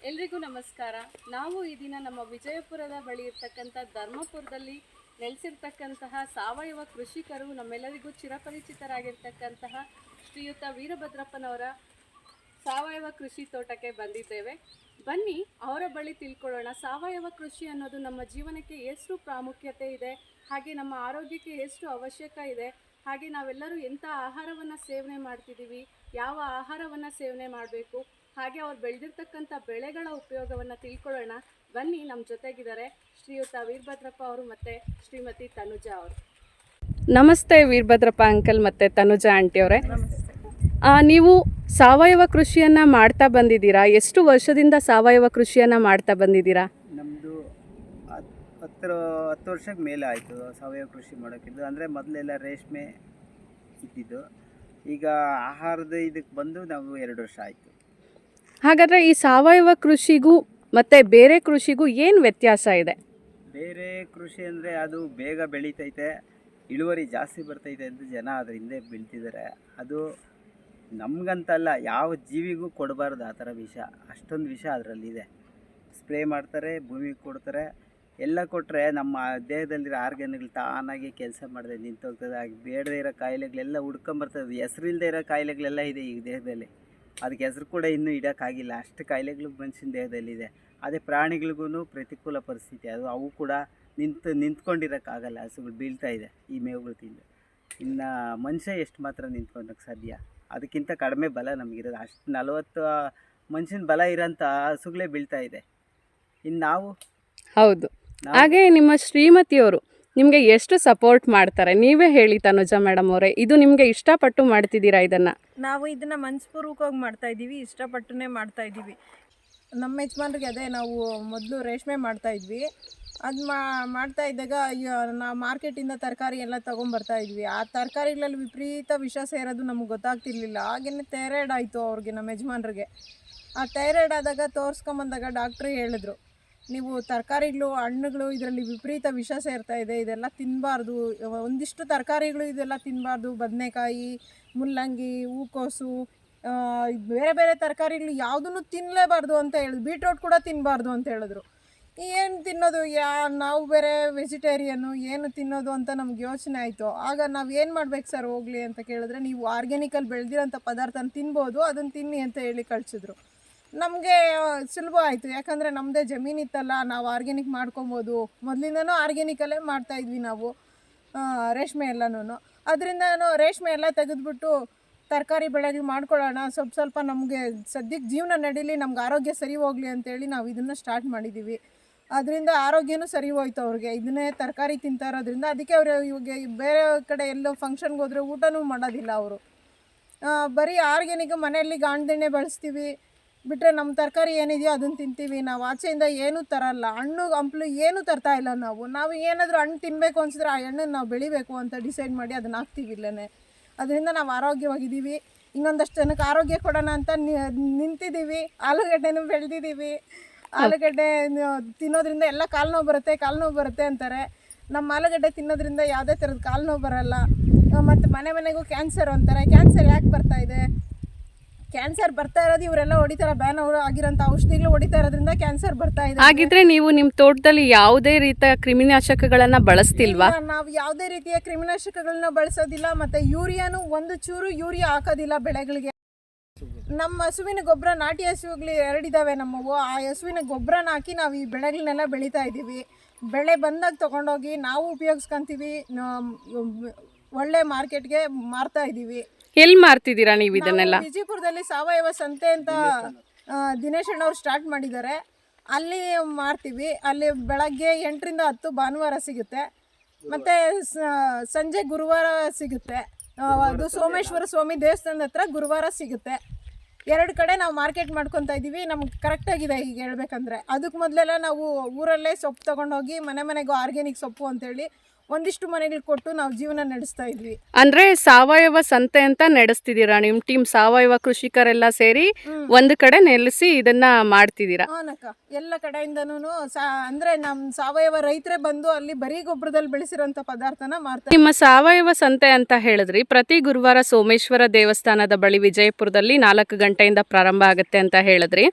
ಎಲ್ರಿಗೂ ನಮಸ್ಕಾರ. ನಾವು ಈ ದಿನ ನಮ್ಮ ವಿಜಯಪುರದ ಬಳಿ ಇರ್ತಕ್ಕಂಥ ಧರ್ಮಪುರದಲ್ಲಿ ನೆಲೆಸಿರ್ತಕ್ಕಂತಹ ಸಾವಯವ ಕೃಷಿಕರು, ನಮ್ಮೆಲ್ಲರಿಗೂ ಚಿರಪರಿಚಿತರಾಗಿರ್ತಕ್ಕಂತಹ ಶ್ರೀಯುತ ವೀರಭದ್ರಪ್ಪನವರ ಸಾವಯವ ಕೃಷಿ ತೋಟಕ್ಕೆ ಬಂದಿದ್ದೇವೆ. ಬನ್ನಿ ಅವರ ಬಳಿ ತಿಳ್ಕೊಳ್ಳೋಣ. ಸಾವಯವ ಕೃಷಿ ಅನ್ನೋದು ನಮ್ಮ ಜೀವನಕ್ಕೆ ಎಷ್ಟು ಪ್ರಾಮುಖ್ಯತೆ ಇದೆ, ಹಾಗೆ ನಮ್ಮ ಆರೋಗ್ಯಕ್ಕೆ ಎಷ್ಟು ಅವಶ್ಯಕ ಇದೆ, ಹಾಗೆ ನಾವೆಲ್ಲರೂ ಎಂಥ ಆಹಾರವನ್ನು ಸೇವನೆ ಮಾಡ್ತಿದ್ದೀವಿ, ಯಾವ ಆಹಾರವನ್ನು ಸೇವನೆ ಮಾಡಬೇಕು, ಹಾಗೆ ಅವ್ರು ಬೆಳೆದಿರ್ತಕ್ಕಂಥ ಬೆಳೆಗಳ ಉಪಯೋಗವನ್ನು ತಿಳ್ಕೊಳ್ಳೋಣ. ಬನ್ನಿ, ನಮ್ಮ ಜೊತೆಗಿದ್ದಾರೆ ಶ್ರೀಯುತ ವೀರಭದ್ರಪ್ಪ ಅವರು ಮತ್ತು ಶ್ರೀಮತಿ ತನುಜಾ ಅವರು. ನಮಸ್ತೆ ವೀರಭದ್ರಪ್ಪ ಅಂಕಲ್ ಮತ್ತು ತನುಜಾ ಆಂಟಿ ಅವರೇ. ನೀವು ಸಾವಯವ ಕೃಷಿಯನ್ನು ಮಾಡ್ತಾ ಬಂದಿದ್ದೀರಾ. ಎಷ್ಟು ವರ್ಷದಿಂದ ಸಾವಯವ ಕೃಷಿಯನ್ನು ಮಾಡ್ತಾ ಬಂದಿದ್ದೀರಾ? ನಮ್ಮದು 10 ವರ್ಷಕ್ಕೆ ಮೇಲೆ ಆಯಿತು ಸಾವಯವ ಕೃಷಿ ಮಾಡೋಕ್ಕಿದ್ದು. ಅಂದರೆ ಮೊದಲೆಲ್ಲ ರೇಷ್ಮೆ ಇದ್ದಿದ್ದು, ಈಗ ಆಹಾರದ ಇದಕ್ಕೆ ಬಂದು ನಾವು 2 ವರ್ಷ ಆಯಿತು. ಹಾಗಾದರೆ ಈ ಸಾವಯವ ಕೃಷಿಗೂ ಮತ್ತು ಬೇರೆ ಕೃಷಿಗೂ ಏನು ವ್ಯತ್ಯಾಸ ಇದೆ? ಬೇರೆ ಕೃಷಿ ಅಂದರೆ ಅದು ಬೇಗ ಬೆಳೀತೈತೆ, ಇಳುವರಿ ಜಾಸ್ತಿ ಬರ್ತೈತೆ ಅಂತ ಜನ ಅದ್ರ ಹಿಂದೆ ಬೀಳ್ತಿದ್ದಾರೆ. ಅದು ನಮಗಂತಲ್ಲ, ಯಾವ ಜೀವಿಗೂ ಕೊಡಬಾರ್ದು ಆ ಥರ ವಿಷ. ಅಷ್ಟೊಂದು ವಿಷ ಅದರಲ್ಲಿದೆ. ಸ್ಪ್ರೇ ಮಾಡ್ತಾರೆ, ಭೂಮಿಗೆ ಕೊಡ್ತಾರೆ, ಎಲ್ಲ ಕೊಟ್ಟರೆ ನಮ್ಮ ದೇಹದಲ್ಲಿರೋ ಆರ್ಗನ್ಗಳು ತಾನಾಗಿ ಕೆಲಸ ಮಾಡಿದೆ ನಿಂತೋಗ್ತದೆ. ಆಗಿ ಬೇಡದೇ ಇರೋ ಕಾಯಿಲೆಗಳೆಲ್ಲ ಹುಡ್ಕೊಂಬರ್ತದೆ. ಹೆಸರಿಲ್ಲದೆ ಇರೋ ಕಾಯಿಲೆಗಳೆಲ್ಲ ಇದೆ ಈ ದೇಹದಲ್ಲಿ. ಅದಕ್ಕೆ ಹೆಸರು ಕೂಡ ಇನ್ನೂ ಇಡೋಕ್ಕಾಗಿಲ್ಲ, ಅಷ್ಟು ಕಾಯಿಲೆಗಳು ಮನುಷ್ಯನ ದೇಹದಲ್ಲಿದೆ. ಅದೇ ಪ್ರಾಣಿಗಳಿಗೂ ಪ್ರತಿಕೂಲ ಪರಿಸ್ಥಿತಿ. ಅವು ಕೂಡ ನಿಂತ್ಕೊಂಡಿರೋಕ್ಕಾಗಲ್ಲ. ಹಸುಗಳು ಬೀಳ್ತಾ ಇದೆ ಈ ಮೇವುಗಳು ತಿಂದು. ಇನ್ನು ಮನುಷ್ಯ ಎಷ್ಟು ಮಾತ್ರ ನಿಂತ್ಕೊಳಕ್ಕೆ ಸಾಧ್ಯ? ಅದಕ್ಕಿಂತ ಕಡಿಮೆ ಬಲ ನಮಗಿರೋದು. ಅಷ್ಟು 40 ಮನುಷ್ಯನ ಬಲ ಇರೋಂಥ ಹಸುಗಳೇ ಬೀಳ್ತಾ ಇದೆ. ಇನ್ನು ನಾವು ಹೌದು. ಹಾಗೆ ನಿಮ್ಮ ಶ್ರೀಮತಿಯವರು ನಿಮಗೆ ಎಷ್ಟು ಸಪೋರ್ಟ್ ಮಾಡ್ತಾರೆ? ನೀವೇ ಹೇಳಿ ತನುಜಾ ಮೇಡಮ್ ಅವರೇ, ಇದು ನಿಮಗೆ ಇಷ್ಟಪಟ್ಟು ಮಾಡ್ತಿದ್ದೀರಾ ಇದನ್ನು? ನಾವು ಇದನ್ನು ಮನಸ್ಪೂರ್ವಕವಾಗಿ ಮಾಡ್ತಾಯಿದ್ದೀವಿ, ಇಷ್ಟಪಟ್ಟೇ ಮಾಡ್ತಾಯಿದ್ದೀವಿ. ನಮ್ಮ ಯಜಮಾನ್ರಿಗೆ ಅದೇ, ನಾವು ಮೊದಲು ರೇಷ್ಮೆ ಮಾಡ್ತಾಯಿದ್ವಿ. ಅದು ಮಾಡ್ತಾ ಇದ್ದಾಗ ನಾವು ಮಾರ್ಕೆಟಿಂದ ತರಕಾರಿ ಎಲ್ಲ ತೊಗೊಂಬರ್ತಾಯಿದ್ವಿ. ಆ ತರಕಾರಿಗಳಲ್ಲಿ ವಿಪರೀತ ವಿಷ ಸೇರೋದು ನಮಗೆ ಗೊತ್ತಾಗ್ತಿರ್ಲಿಲ್ಲ. ಹಾಗೆಯೇ ಥೈರಾಯ್ಡ್ ಆಯಿತು ಅವ್ರಿಗೆ, ನಮ್ಮ ಯಜಮಾನ್ರಿಗೆ. ಆ ಥೈರಾಯ್ಡ್ ಆದಾಗ ತೋರಿಸ್ಕೊಂಬಂದಾಗ ಡಾಕ್ಟ್ರು ಹೇಳಿದ್ರು, ನೀವು ತರಕಾರಿಗಳು, ಹಣ್ಣುಗಳು ಇದರಲ್ಲಿ ವಿಪರೀತ ವಿಷ ಸೇರ್ತಾ ಇದೆ, ಇದೆಲ್ಲ ತಿನ್ನಬಾರ್ದು. ಒಂದಿಷ್ಟು ತರಕಾರಿಗಳು ಇದೆಲ್ಲ ತಿನ್ನಬಾರ್ದು. ಬದನೆಕಾಯಿ, ಮುಲ್ಲಂಗಿ, ಹೂಕೋಸು, ಬೇರೆ ಬೇರೆ ತರಕಾರಿಗಳು ಯಾವುದನ್ನು ತಿನ್ನಲೇಬಾರ್ದು ಅಂತ ಹೇಳಿದ್ರು. ಬೀಟ್ರೋಟ್ ಕೂಡ ತಿನ್ನಬಾರ್ದು ಅಂತ ಹೇಳಿದ್ರು. ಏನು ತಿನ್ನೋದು, ನಾವು ಬೇರೆ ವೆಜಿಟೇರಿಯನ್ನು, ಏನು ತಿನ್ನೋದು ಅಂತ ನಮ್ಗೆ ಯೋಚನೆ ಆಯಿತು. ಆಗ ನಾವು ಏನು ಮಾಡ್ಬೇಕು ಸರ್ ಹೋಗಲಿ ಅಂತ ಕೇಳಿದ್ರೆ, ನೀವು ಆರ್ಗ್ಯಾನಿಕಲ್ಲಿ ಬೆಳೆದಿರೋಂಥ ಪದಾರ್ಥನ ತಿನ್ಬೋದು, ಅದನ್ನು ತಿನ್ನಿ ಅಂತ ಹೇಳಿ ಕಳಿಸಿದ್ರು. ನಮಗೆ ಸುಲಭ ಆಯಿತು, ಯಾಕಂದರೆ ನಮ್ಮದೇ ಜಮೀನಿತ್ತಲ್ಲ, ನಾವು ಆರ್ಗ್ಯಾನಿಕ್ ಮಾಡ್ಕೊಬೋದು. ಮೊದಲಿಂದನೂ ಆರ್ಗ್ಯಾನಿಕಲ್ಲೇ ಮಾಡ್ತಾಯಿದ್ವಿ ನಾವು ರೇಷ್ಮೆ ಎಲ್ಲನೂ. ಅದರಿಂದ ರೇಷ್ಮೆ ಎಲ್ಲ ತೆಗೆದುಬಿಟ್ಟು ತರಕಾರಿ ಬೆಳೆಗಳು ಮಾಡ್ಕೊಳ್ಳೋಣ, ಸ್ವಲ್ಪ ನಮಗೆ ಸದ್ಯಕ್ಕೆ ಜೀವನ ನಡೀಲಿ, ನಮ್ಗೆ ಆರೋಗ್ಯ ಸರಿ ಹೋಗಲಿ ಅಂತೇಳಿ ನಾವು ಇದನ್ನು ಸ್ಟಾರ್ಟ್ ಮಾಡಿದ್ದೀವಿ. ಅದರಿಂದ ಆರೋಗ್ಯನೂ ಸರಿ ಹೋಯ್ತು ಅವ್ರಿಗೆ, ಇದನ್ನೇ ತರಕಾರಿ ತಿಂತಾ ಇರೋದ್ರಿಂದ. ಅದಕ್ಕೆ ಅವರು ಇವಾಗ ಬೇರೆ ಕಡೆ ಎಲ್ಲೋ ಫಂಕ್ಷನ್ಗೆ ಹೋದರೆ ಊಟನೂ ಮಾಡೋದಿಲ್ಲ ಅವರು. ಬರೀ ಆರ್ಗ್ಯಾನಿಕ್ ಮನೆಯಲ್ಲಿ ಗಾಣದೆಣ್ಣೆ ಬಳಸ್ತೀವಿ ಬಿಟ್ಟರೆ ನಮ್ಮ ತರಕಾರಿ ಏನಿದೆಯೋ ಅದನ್ನು ತಿಂತೀವಿ. ನಾವು ಆಚೆಯಿಂದ ಏನೂ ತರಲ್ಲ, ಹಣ್ಣು ಹಂಪಲು ಏನೂ ತರ್ತಾ ಇಲ್ಲ. ನಾವು ಏನಾದರೂ ಹಣ್ಣು ತಿನ್ನಬೇಕು ಅನಿಸಿದ್ರೆ ಆ ಹಣ್ಣನ್ನು ನಾವು ಬೆಳಿಬೇಕು ಅಂತ ಡಿಸೈಡ್ ಮಾಡಿ ಅದನ್ನು ಹಾಕ್ತೀವಿ ಇಲ್ಲೇ. ಅದರಿಂದ ನಾವು ಆರೋಗ್ಯವಾಗಿದ್ದೀವಿ. ಇನ್ನೊಂದಷ್ಟು ಜನಕ್ಕೆ ಆರೋಗ್ಯ ಕೊಡೋಣ ಅಂತ ನಿಂತಿದ್ದೀವಿ. ಆಲೂಗಡ್ಡೆನೂ ಬೆಳೆದಿದ್ದೀವಿ. ಆಲೂಗಡ್ಡೆ ತಿನ್ನೋದ್ರಿಂದ ಎಲ್ಲ ಕಾಲು ನೋವು ಬರುತ್ತೆ ಅಂತಾರೆ. ನಮ್ಮ ಆಲೂಗಡ್ಡೆ ತಿನ್ನೋದ್ರಿಂದ ಯಾವುದೇ ಥರದ ಕಾಲು ನೋವು ಬರೋಲ್ಲ. ಮತ್ತು ಮನೆಗೂ ಕ್ಯಾನ್ಸರ್ ಅಂತಾರೆ. ಕ್ಯಾನ್ಸರ್ ಯಾಕೆ ಬರ್ತಾಯಿದೆ? ಕ್ಯಾನ್ಸರ್ ಬರ್ತಾ ಇರೋದು ಇವರೆಲ್ಲ ಹೊಡಿತಾರೆ, ಬ್ಯಾನ್ ಆಗಿರೋಂಥ ಔಷಧಿಗಳು ಹೊಡಿತಾ ಇರೋದ್ರಿಂದ ಕ್ಯಾನ್ಸರ್ ಬರ್ತಾ ಇದೆ. ಹಾಗಿದ್ರೆ ನೀವು ನಿಮ್ಮ ತೋಟದಲ್ಲಿ ಯಾವುದೇ ರೀತಿಯ ಕ್ರಿಮಿನಾಶಕಗಳನ್ನ ಬಳಸ್ತಿಲ್ವಾ? ನಾವು ಯಾವುದೇ ರೀತಿಯ ಕ್ರಿಮಿನಾಶಕಗಳನ್ನ ಬಳಸೋದಿಲ್ಲ. ಮತ್ತು ಯೂರಿಯಾನು ಒಂದು ಚೂರು ಯೂರಿಯಾ ಹಾಕೋದಿಲ್ಲ ಬೆಳೆಗಳಿಗೆ. ನಮ್ಮ ಹಸುವಿನ ಗೊಬ್ಬರ, ನಾಟಿ ಹಸುಗಳು 2 ಇದ್ದಾವೆ ನಮ್ಮವು. ಆ ಹಸುವಿನ ಗೊಬ್ಬರನ ಹಾಕಿ ನಾವು ಈ ಬೆಳೆಗಳನ್ನೆಲ್ಲ ಬೆಳೀತಾ ಇದ್ದೀವಿ. ಬೆಳೆ ಬಂದಾಗ ತೊಗೊಂಡೋಗಿ ನಾವು ಉಪಯೋಗಿಸ್ಕೊತೀವಿ, ಒಳ್ಳೆ ಮಾರ್ಕೆಟ್ಗೆ ಮಾರ್ತಾ ಇದ್ದೀವಿ. ಎಲ್ಲಿ ಮಾರ್ತಿದ್ದೀರಾ ನೀವು ಇದನ್ನೆಲ್ಲ? ವಿಜಯಪುರದಲ್ಲಿ ಸಾವಯವ ಸಂತೆ ಅಂತ ದಿನೇಶ್ ಅಣ್ಣವ್ರು ಸ್ಟಾರ್ಟ್ ಮಾಡಿದ್ದಾರೆ, ಅಲ್ಲಿ ಮಾರ್ತೀವಿ. ಅಲ್ಲಿ ಬೆಳಗ್ಗೆ 8 ರಿಂದ 10 ಭಾನುವಾರ ಸಿಗುತ್ತೆ, ಮತ್ತು ಸಂಜೆ ಗುರುವಾರ ಸಿಗುತ್ತೆ. ಅದು ಸೋಮೇಶ್ವರ ಸ್ವಾಮಿ ದೇವಸ್ಥಾನದ ಹತ್ರ ಗುರುವಾರ ಸಿಗುತ್ತೆ. 2 ಕಡೆ ನಾವು ಮಾರ್ಕೆಟ್ ಮಾಡ್ಕೊತಾ ಇದ್ದೀವಿ. ನಮ್ಗೆ ಕರೆಕ್ಟಾಗಿದೆ ಈಗ ಹೇಳ್ಬೇಕಂದ್ರೆ. ಅದಕ್ಕೆ ಮೊದಲೆಲ್ಲ ನಾವು ಊರಲ್ಲೇ ಸೊಪ್ಪು ತೊಗೊಂಡೋಗಿ ಮನೆಗೂ ಆರ್ಗ್ಯಾನಿಕ್ ಸೊಪ್ಪು ಅಂತೇಳಿ ಒಂದಿಷ್ಟು ಮನೆಗಳಿಗೆ ಕೊಟ್ಟು ನಾವು ಜೀವನ ನಡೆಸ್ತಾ ಇದ್ವಿ. ಅಂದ್ರೆ ಸಾವಯವ ಸಂತೆ ಅಂತ ನಡೆಸ್ತಿದ್ದೀರಾ, ನಿಮ್ ಟೀಮ್ ಸಾವಯವ ಕೃಷಿಕರೆಲ್ಲ ಸೇರಿ ಒಂದು ಕಡೆ ನೆಲೆಸಿ ಇದನ್ನ ಮಾಡ್ತಿದ್ದೀರಾ? ಹಾನಕ್ಕ, ಎಲ್ಲ ಕಡೆಯಿಂದನೂ ಅಂದ್ರೆ ನಮ್ಮ ಸಾವಯವ ರೈತರೇ ಬಂದು ಅಲ್ಲಿ ಬರೀ ಗೊಬ್ಬರದಲ್ಲಿ ಬೆಳೆಸಿರೋಂಥ ಪದಾರ್ಥನ ಮಾರ್ತಾರೆ. ನಿಮ್ಮ ಸಾವಯವ ಸಂತೆ ಅಂತ ಹೇಳಿದ್ರಿ, ಪ್ರತಿ ಗುರುವಾರ ಸೋಮೇಶ್ವರ ದೇವಸ್ಥಾನದ ಬಳಿ ವಿಜಯಪುರದಲ್ಲಿ 4 ಗಂಟೆಯಿಂದ ಪ್ರಾರಂಭ ಆಗುತ್ತೆ ಅಂತ ಹೇಳಿದ್ರಿ.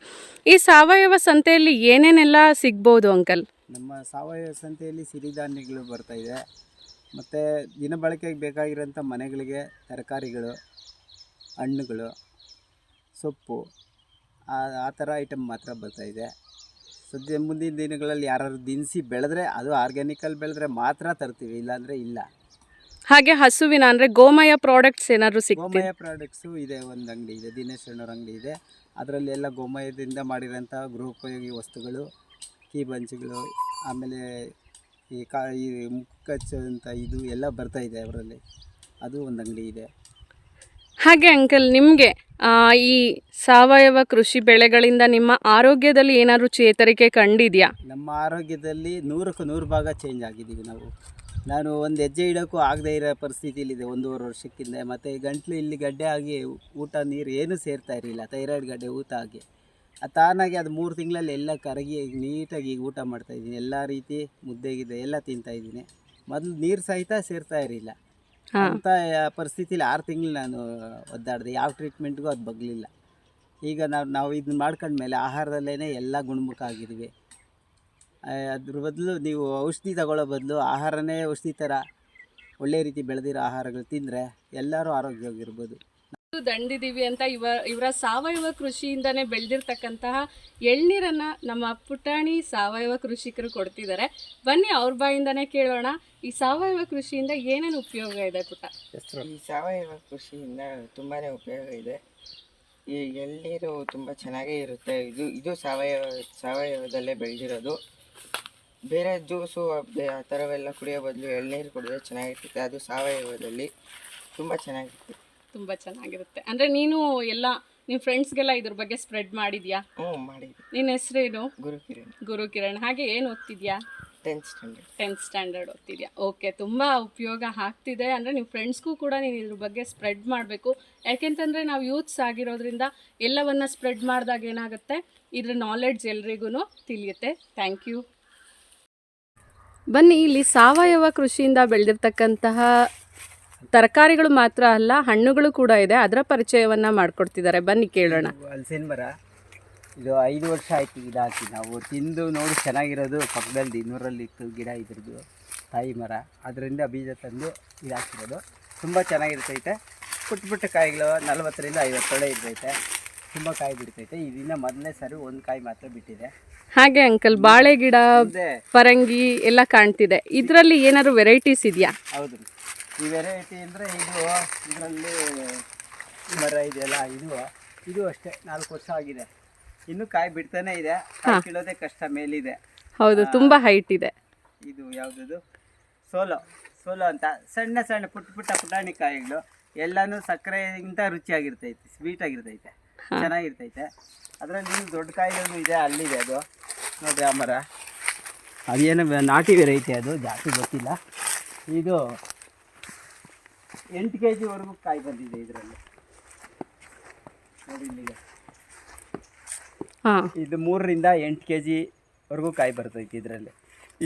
ಈ ಸಾವಯವ ಸಂತೆಯಲ್ಲಿ ಏನೇನೆಲ್ಲ ಸಿಗ್ಬೋದು ಅಂಕಲ್? ನಮ್ಮ ಸಾವಯವ ಸಂತೆಯಲ್ಲಿ ಸಿರಿಧಾನ್ಯಗಳು ಬರ್ತಾ ಇದೆ, ಮತ್ತು ದಿನಬಳಕೆಗೆ ಬೇಕಾಗಿರೋಂಥ ಮನೆಗಳಿಗೆ ತರಕಾರಿಗಳು, ಹಣ್ಣುಗಳು, ಸೊಪ್ಪು ಆ ಥರ ಐಟಮ್ ಮಾತ್ರ ಬರ್ತಾಯಿದೆ. ಸದ್ಯ ಮುಂದಿನ ದಿನಗಳಲ್ಲಿ ಯಾರು ದಿನಸಿ ಬೆಳೆದ್ರೆ, ಅದು ಆರ್ಗ್ಯಾನಿಕಲ್ಲಿ ಬೆಳೆದ್ರೆ ಮಾತ್ರ ತರ್ತೀವಿ, ಇಲ್ಲಾಂದರೆ ಇಲ್ಲ. ಹಾಗೆ ಹಸುವಿನ ಅಂದರೆ ಗೋಮಯ ಪ್ರಾಡಕ್ಟ್ಸ್ ಏನಾದ್ರು ಸಿಗ್ತದೆ? ಗೋಮಯ ಪ್ರಾಡಕ್ಟ್ಸು ಇದೆ, ಒಂದು ಅಂಗಡಿ ಇದೆ, ದಿನೇಶ್ ಅಣ್ಣವ್ರ ಅಂಗಡಿ ಇದೆ. ಅದರಲ್ಲಿ ಎಲ್ಲ ಗೋಮಯದಿಂದ ಮಾಡಿರೋಂಥ ಗೃಹೋಪಯೋಗಿ ವಸ್ತುಗಳು, ಕೀ ಬಂಚ್ಗಳು, ಆಮೇಲೆ ಈ ಮುಕ್ಕಚ್ಚಂತ ಇದು ಎಲ್ಲ ಬರ್ತಾಯಿದೆ ಅವರಲ್ಲಿ. ಅದು ಒಂದು ಅಂಗಡಿ ಇದೆ. ಹಾಗೆ ಅಂಕಲ್, ನಿಮಗೆ ಈ ಸಾವಯವ ಕೃಷಿ ಬೆಳೆಗಳಿಂದ ನಿಮ್ಮ ಆರೋಗ್ಯದಲ್ಲಿ ಏನಾದರೂ ಚೇತರಿಕೆ ಕಂಡಿದೆಯಾ? ನಮ್ಮ ಆರೋಗ್ಯದಲ್ಲಿ 100ಕ್ಕೆ 100 ಭಾಗ ಚೇಂಜ್ ಆಗಿದ್ದೀವಿ ನಾವು. ನಾನು ಒಂದು ಹೆಜ್ಜೆ ಇಡೋಕ್ಕೂ ಆಗದೇ ಇರೋ ಪರಿಸ್ಥಿತಿಲಿದೆ 1.5 ವರ್ಷಕ್ಕಿಂತ. ಮತ್ತು ಗಂಟ್ಲು ಇಲ್ಲಿ ಗಡ್ಡೆ ಆಗಿ ಊಟ ನೀರು ಏನೂ ಸೇರ್ತಾ ಇರಲಿಲ್ಲ, ಥೈರಾಯ್ಡ್ ಗಡ್ಡೆ ಊತ ಆಗಿ. ತಾನಾಗಿ ಅದು 3 ತಿಂಗಳಲ್ಲಿ ಎಲ್ಲ ಕರಗಿ ನೀಟಾಗಿ ಈಗ ಊಟ ಮಾಡ್ತಾಯಿದ್ದೀನಿ. ಎಲ್ಲ ರೀತಿ ಮುದ್ದೆಗಿದೆ ಎಲ್ಲ ತಿಂತಾಯಿದ್ದೀನಿ. ಮೊದಲು ನೀರು ಸಹಿತ ಸೇರ್ತಾ ಇರಲಿಲ್ಲ. ಅಂಥ ಪರಿಸ್ಥಿತಿಲಿ 6 ತಿಂಗಳು ನಾನು ಒದ್ದಾಡಿದೆ, ಯಾವ ಟ್ರೀಟ್ಮೆಂಟ್ಗೂ ಅದು ಬಗ್ಲಿಲ್ಲ. ಈಗ ನಾವು ಇದನ್ನ ಮಾಡ್ಕೊಂಡ್ಮೇಲೆ ಆಹಾರದಲ್ಲೇ ಎಲ್ಲ ಗುಣಮುಖ ಆಗಿದ್ದೀವಿ. ಅದ್ರ ಬದಲು ನೀವು ಔಷಧಿ ತಗೊಳ್ಳೋ ಬದಲು ಆಹಾರನೇ ಔಷಧಿ ಥರ ಒಳ್ಳೆ ರೀತಿ ಬೆಳೆದಿರೋ ಆಹಾರಗಳು ತಿಂದರೆ ಎಲ್ಲರೂ ಆರೋಗ್ಯವಾಗಿರ್ಬೋದು. ದಂಡಿದೀವಿ ಅಂತ ಇವರ ಸಾವಯವ ಕೃಷಿಯಿಂದನೇ ಬೆಳೆದಿರ್ತಕ್ಕಂತಹ ಎಳ್ನೀರನ್ನು ನಮ್ಮ ಪುಟಾಣಿ ಸಾವಯವ ಕೃಷಿಕರು ಕೊಡ್ತಿದ್ದಾರೆ. ಬನ್ನಿ ಅವ್ರ ಬಾಯಿಂದನೇ ಕೇಳೋಣ, ಈ ಸಾವಯವ ಕೃಷಿಯಿಂದ ಏನೇನು ಉಪಯೋಗ ಇದೆ ಪುಟ್ಟ? ಈ ಸಾವಯವ ಕೃಷಿಯಿಂದ ತುಂಬಾ ಉಪಯೋಗ ಇದೆ. ಈ ಎಳ್ನೀರು ತುಂಬ ಚೆನ್ನಾಗೇ ಇರುತ್ತೆ. ಇದು ಸಾವಯವದಲ್ಲೇ ಬೆಳೆದಿರೋದು. ಬೇರೆ ಜ್ಯೂಸು ಆ ಥರವೆಲ್ಲ ಕುಡಿಯೋ ಬದಲು ಎಳ್ನೀರು ಕುಡಿದ್ರೆ ಚೆನ್ನಾಗಿರ್ತೈತೆ. ಅದು ಸಾವಯವದಲ್ಲಿ ತುಂಬ ಚೆನ್ನಾಗಿರುತ್ತೆ. ತುಂಬ ಚೆನ್ನಾಗಿರುತ್ತೆ. ಅಂದರೆ ನೀನು ಎಲ್ಲ ನಿಮ್ಮ ಫ್ರೆಂಡ್ಸ್ಗೆಲ್ಲ ಇದ್ರ ಬಗ್ಗೆ ಸ್ಪ್ರೆಡ್ ಮಾಡಿದ್ಯಾ? ಮಾಡಿದ್ವಿ. ನಿನ್ನ ಹೆಸರೇನು? ಗುರುಕಿರಣ್. ಹಾಗೆ ಏನು ಓದ್ತಿದ್ಯಾ? 10th standard ಓದ್ತಿದ್ಯಾ? ಓಕೆ, ತುಂಬ ಉಪಯೋಗ ಆಗ್ತಿದೆ. ಅಂದರೆ ನಿಮ್ಮ ಫ್ರೆಂಡ್ಸ್ಗೂ ಕೂಡ ನೀನು ಇದ್ರ ಬಗ್ಗೆ ಸ್ಪ್ರೆಡ್ ಮಾಡಬೇಕು. ಯಾಕೆಂತಂದರೆ ನಾವು ಯೂತ್ಸ್ ಆಗಿರೋದ್ರಿಂದ ಎಲ್ಲವನ್ನ ಸ್ಪ್ರೆಡ್ ಮಾಡಿದಾಗ ಏನಾಗುತ್ತೆ, ಇದ್ರ ನಾಲೆಡ್ಜ್ ಎಲ್ರಿಗೂ ತಿಳಿಯುತ್ತೆ. Thank you. ಬನ್ನಿ, ಇಲ್ಲಿ ಸಾವಯವ ಕೃಷಿಯಿಂದ ಬೆಳೆದಿರ್ತಕ್ಕಂತಹ ತರಕಾರಿಗಳು ಮಾತ್ರ ಅಲ್ಲ, ಹಣ್ಣುಗಳು ಕೂಡ ಇದೆ. ಅದರ ಪರಿಚಯವನ್ನು ಮಾಡಿಕೊಡ್ತಿದ್ದಾರೆ, ಬನ್ನಿ ಕೇಳೋಣ. ಹಲಸಿನ ಮರ ಇದು 5 ವರ್ಷ ಆಯಿತು ಗಿಡ ಹಾಕಿ. ನಾವು ತಿಂದು ನೋಡಿ ಚೆನ್ನಾಗಿರೋದು ಪಕ್ಕದಲ್ಲಿ 200 ಇತ್ತು ಗಿಡ, ಇದ್ರದ್ದು ತಾಯಿ ಮರ. ಅದರಿಂದ ಬೀಜ ತಂದು ಇದು ಹಾಕಿರೋದು. ತುಂಬ ಚೆನ್ನಾಗಿರ್ತೈತೆ. ಪುಟ್ಟ ಕಾಯಿಗಳು 40ರಿಂದ 50 ತೊಳೆ ಇರ್ತೈತೆ. ತುಂಬ ಕಾಯಿ ಬಿಡ್ತೈತೆ. ಇದರಿಂದ ಮೊದಲನೇ ಸಾರಿ 1 ಕಾಯಿ ಮಾತ್ರ ಬಿಟ್ಟಿದೆ. ಹಾಗೆ ಅಂಕಲ್, ಬಾಳೆ ಗಿಡ, ಪರಂಗಿ ಎಲ್ಲ ಕಾಣ್ತಿದೆ. ಇದರಲ್ಲಿ ಏನಾದ್ರು ವೆರೈಟೀಸ್ ಇದೆಯಾ? ಹೌದು, ಈ ವೆರೈಟಿ ಅಂದರೆ ಇದರಲ್ಲಿ ಮರ ಇದೆಯಲ್ಲ, ಇದು ಅಷ್ಟೇ 4 ವರ್ಷ ಆಗಿದೆ. ಇನ್ನೂ ಕಾಯಿ ಬಿಡ್ತಾನೆ ಇದೆ. ಕಾಯಿ ಕೀಳೋದೇ ಕಷ್ಟ, ಮೇಲಿದೆ. ಹೌದು, ತುಂಬ ಹೈಟ್ ಇದೆ. ಇದು ಯಾವುದದು ಸೋಲೋ ಅಂತ ಸಣ್ಣ ಪುಟಾಣಿ ಕಾಯಿಗಳು. ಎಲ್ಲನೂ ಸಕ್ಕರೆಗಿಂತ ರುಚಿಯಾಗಿರ್ತೈತೆ, ಸ್ವೀಟ್ ಆಗಿರ್ತೈತೆ, ಚೆನ್ನಾಗಿರ್ತೈತೆ. ಅದರಲ್ಲಿ ಇನ್ನೂ ದೊಡ್ಡ ಕಾಯಿಗಳು ಇದೆ, ಅಲ್ಲಿದೆ ಅದು ನೋಡಿರಿ ಆ ಮರ. ಅದೇನು ನಾಟಿ ವೆರೈಟಿ, ಅದು ಜಾಸ್ತಿ ಗೊತ್ತಿಲ್ಲ. ಇದು 8 kg ಕಾಯಿ ಬಂದಿದೆ ಇದರಲ್ಲಿ ನೋಡಿ. ಇಲ್ಲಿಗೆ ಇದು 3ರಿಂದ 8 kg ಕಾಯಿ ಬರ್ತೈತೆ ಇದರಲ್ಲಿ.